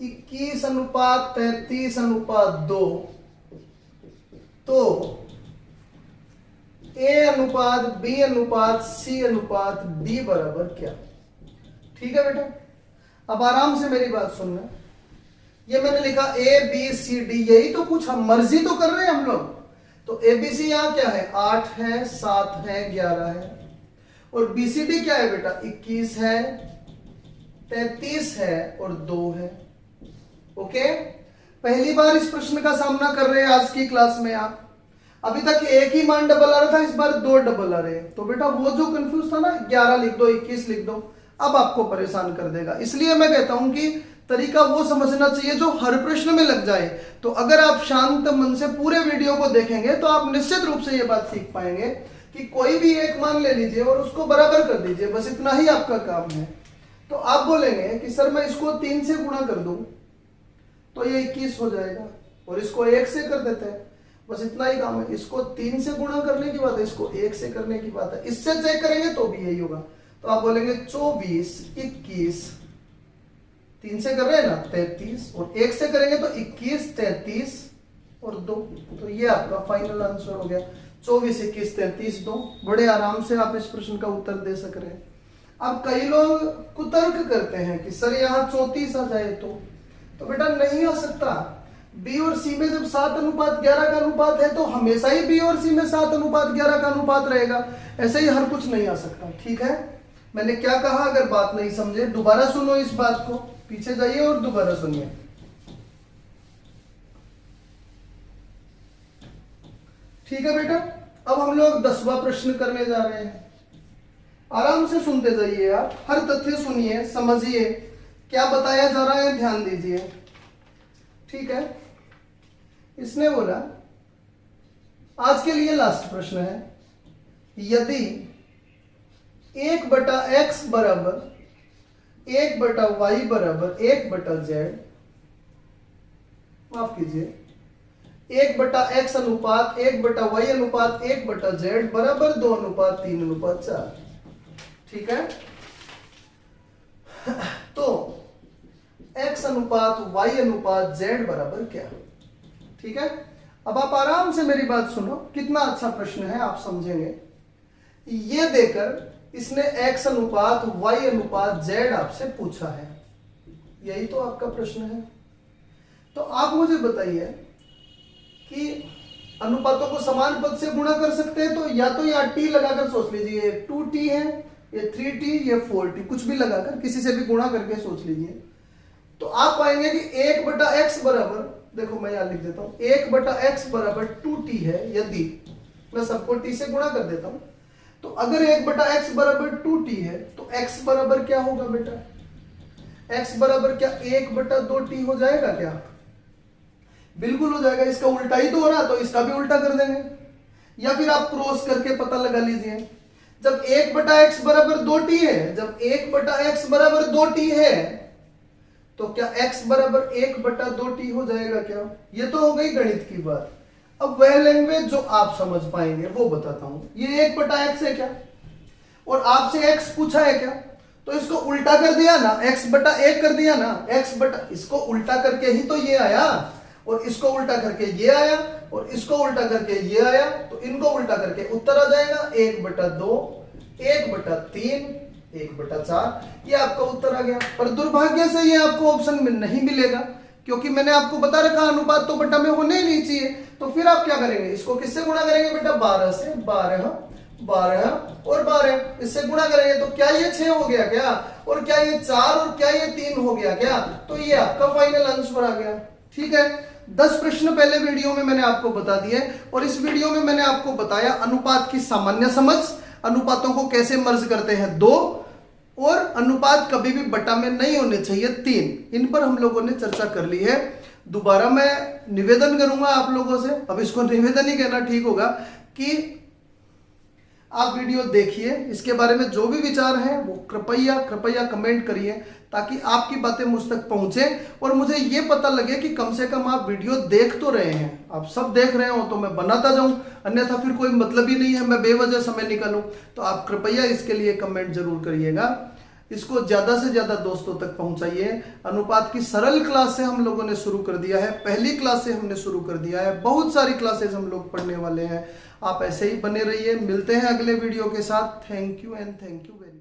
21 अनुपात 33 अनुपात 2, तो A अनुपात B अनुपात C अनुपात D बराबर क्या। ठीक है बेटा, अब आराम से मेरी बात सुनना। ये मैंने लिखा A B C D, यही तो कुछ हम मर्जी तो कर रहे हैं हम लोग। तो ABC यहां क्या है, 8 है, 7 है, 11 है, और BCD क्या है बेटा, 21 है, 33 है और 2 है। ओके, पहली बार इस प्रश्न का सामना कर रहे हैं आज की क्लास में आप। अभी तक एक ही मान डबल आ रहा था, इस बार 2 डबल आ रहे हैं। तो बेटा वो जो कंफ्यूज था ना, 11 लिख दो, 21 लिख दो, अब आपको परेशान कर देगा। इसलिए मैं कहता हूं कि तरीका वो समझना चाहिए जो हर प्रश्न में लग जाए। तो अगर आप शांत मन से पूरे वीडियो को देखेंगे तो आप निश्चित रूप से ये बात सीख पाएंगे कि कोई भी एक मान ले लीजिए और उसको बराबर कर दीजिए, बस इतना ही आपका काम है। तो आप बोलेंगे कि सर मैं इसको 3 से गुणा कर दूं तो ये 21 हो जाएगा, और इसको 1 से कर देते हैं, बस इतना ही काम है। इसको 3 से गुणा करने की बात है, इसको 1 से करने की बात है, इससे चेक करेंगे तो भी यही होगा। तो आप बोलेंगे 24, 21, 3 से कर रहे हैं ना 33, और 1 से करेंगे तो 21, 33 और 2। तो ये आपका फाइनल आंसर हो गया, 24, 21, 33, 2। बड़े आराम से आप इस प्रश्न का उत्तर दे सक रहे हैं। अब कई लोग कुतर्क करते हैं कि सर यहाँ 34 आ जाए तो बेटा नहीं आ सकता। बी और सी में जब 7 अनुपात 11 का अनुपात है तो हमेशा ही बी और सी में 7 अनुपात 11 का अनुपात रहेगा, ऐसे ही हर कुछ नहीं आ सकता। ठीक है, मैंने क्या कहा, अगर बात नहीं समझे दोबारा सुनो इस बात को, पीछे जाइए और दोबारा सुनिए। ठीक है बेटा, अब हम लोग 10वां प्रश्न करने जा रहे हैं। आराम से सुनते जाइए आप, हर तथ्य सुनिए, समझिए क्या बताया जा रहा है, ध्यान दीजिए। ठीक है, इसने बोला आज के लिए लास्ट प्रश्न है, यदि 1/x बराबर 1/y बराबर 1/z, माफ कीजिए 1/x अनुपात 1/y अनुपात 1/z बराबर 2:3:4। ठीक है, तो x अनुपात y अनुपात z बराबर क्या। ठीक है, अब आप आराम से मेरी बात सुनो, कितना अच्छा प्रश्न है आप समझेंगे। ये देकर इसने x अनुपात y अनुपात z आपसे पूछा है, यही तो आपका प्रश्न है। तो आप मुझे बताइए कि अनुपातों को समान पद से गुणा कर सकते हैं, तो या तो यहाँ t लगाकर सोच लीजिए, 2t है, ये 3t, ये 4t, कुछ भी लगाकर किसी से भी गुणा करके सोच लीजिए। तो आप पाएंगे कि 1/x बराबर, देखो मैं यहां लिख देता हूं, 1/x बराबर 2t है। यदि मैं सबको t से गुणा कर देता हूं, तो अगर 1/x बराबर 2t है तो x बराबर क्या होगा बेटा, x बराबर क्या 1/2t हो जाएगा क्या, बिल्कुल हो जाएगा। इसका उल्टा ही तो हो रहा, तो इसका भी उल्टा कर देंगे, या फिर आप क्रॉस करके पता लगा लीजिए। जब 1/x बराबर 2t है, जब 1/x बराबर 2t है तो क्या x बराबर 1/2t हो जाएगा क्या। ये तो हो गई गणित की बात। अब वह लैंग्वेज जो आप समझ पाएंगे वो बताता हूं। ये 1/x है क्या, और आपसे x पूछा है क्या, तो इसको उल्टा कर दिया ना, x/1 कर दिया ना, इसको उल्टा करके ही तो ये आया, और इसको उल्टा करके ये आया, और इसको उल्टा करके ये आया, तो इनको उल्टा करके उत्तर आ जाएगा 1/2, 1/3, 1/4। ये आपका उत्तर आ गया। पर दुर्भाग्य से ये आपको ऑप्शन में नहीं मिलेगा, क्योंकि मैंने आपको बता रखा अनुपात तो बटा में होने ही नहीं चाहिए। तो फिर आप क्या करेंगे, इसको किससे गुणा करेंगे बेटा, 12 से, 12 और 12 इससे गुणा करेंगे तो क्या ये 6 हो गया क्या, और क्या ये 4 और क्या ये 3 हो गया क्या, तो ये आपका फाइनल आंसर आ गया। ठीक है। 10 प्रश्न पहले वीडियो में मैंने आपको बता दिए और इस वीडियो में मैंने आपको बताया अनुपात की सामान्य समझ, अनुपातों को कैसे मर्ज करते हैं 2, और अनुपात कभी भी बटा में नहीं होने चाहिए 3। इन पर हम लोगों ने चर्चा कर ली है। दोबारा मैं निवेदन करूंगा आप लोगों से, अब इसको निवेदन ही कहना ठीक होगा, कि आप वीडियो देखिए, इसके बारे में जो भी विचार हैं वो कृपया कमेंट करिए, ताकि आपकी बातें मुझ तक पहुंचे और मुझे ये पता लगे कि कम से कम आप वीडियो देख तो रहे हैं। आप सब देख रहे हो तो मैं बनाता जाऊं, अन्यथा फिर कोई मतलब ही नहीं है, मैं बेवजह समय निकालूं। तो आप कृपया इसके लिए कमेंट जरूर करिएगा, इसको ज्यादा से ज्यादा दोस्तों तक पहुंचाइए। अनुपात की सरल क्लास से हम लोगों ने शुरू कर दिया है, पहली क्लास से हमने शुरू कर दिया है, बहुत सारी क्लासेस हम लोग पढ़ने वाले हैं। आप ऐसे ही बने रहिए, मिलते हैं अगले वीडियो के साथ। Thank you and thank you very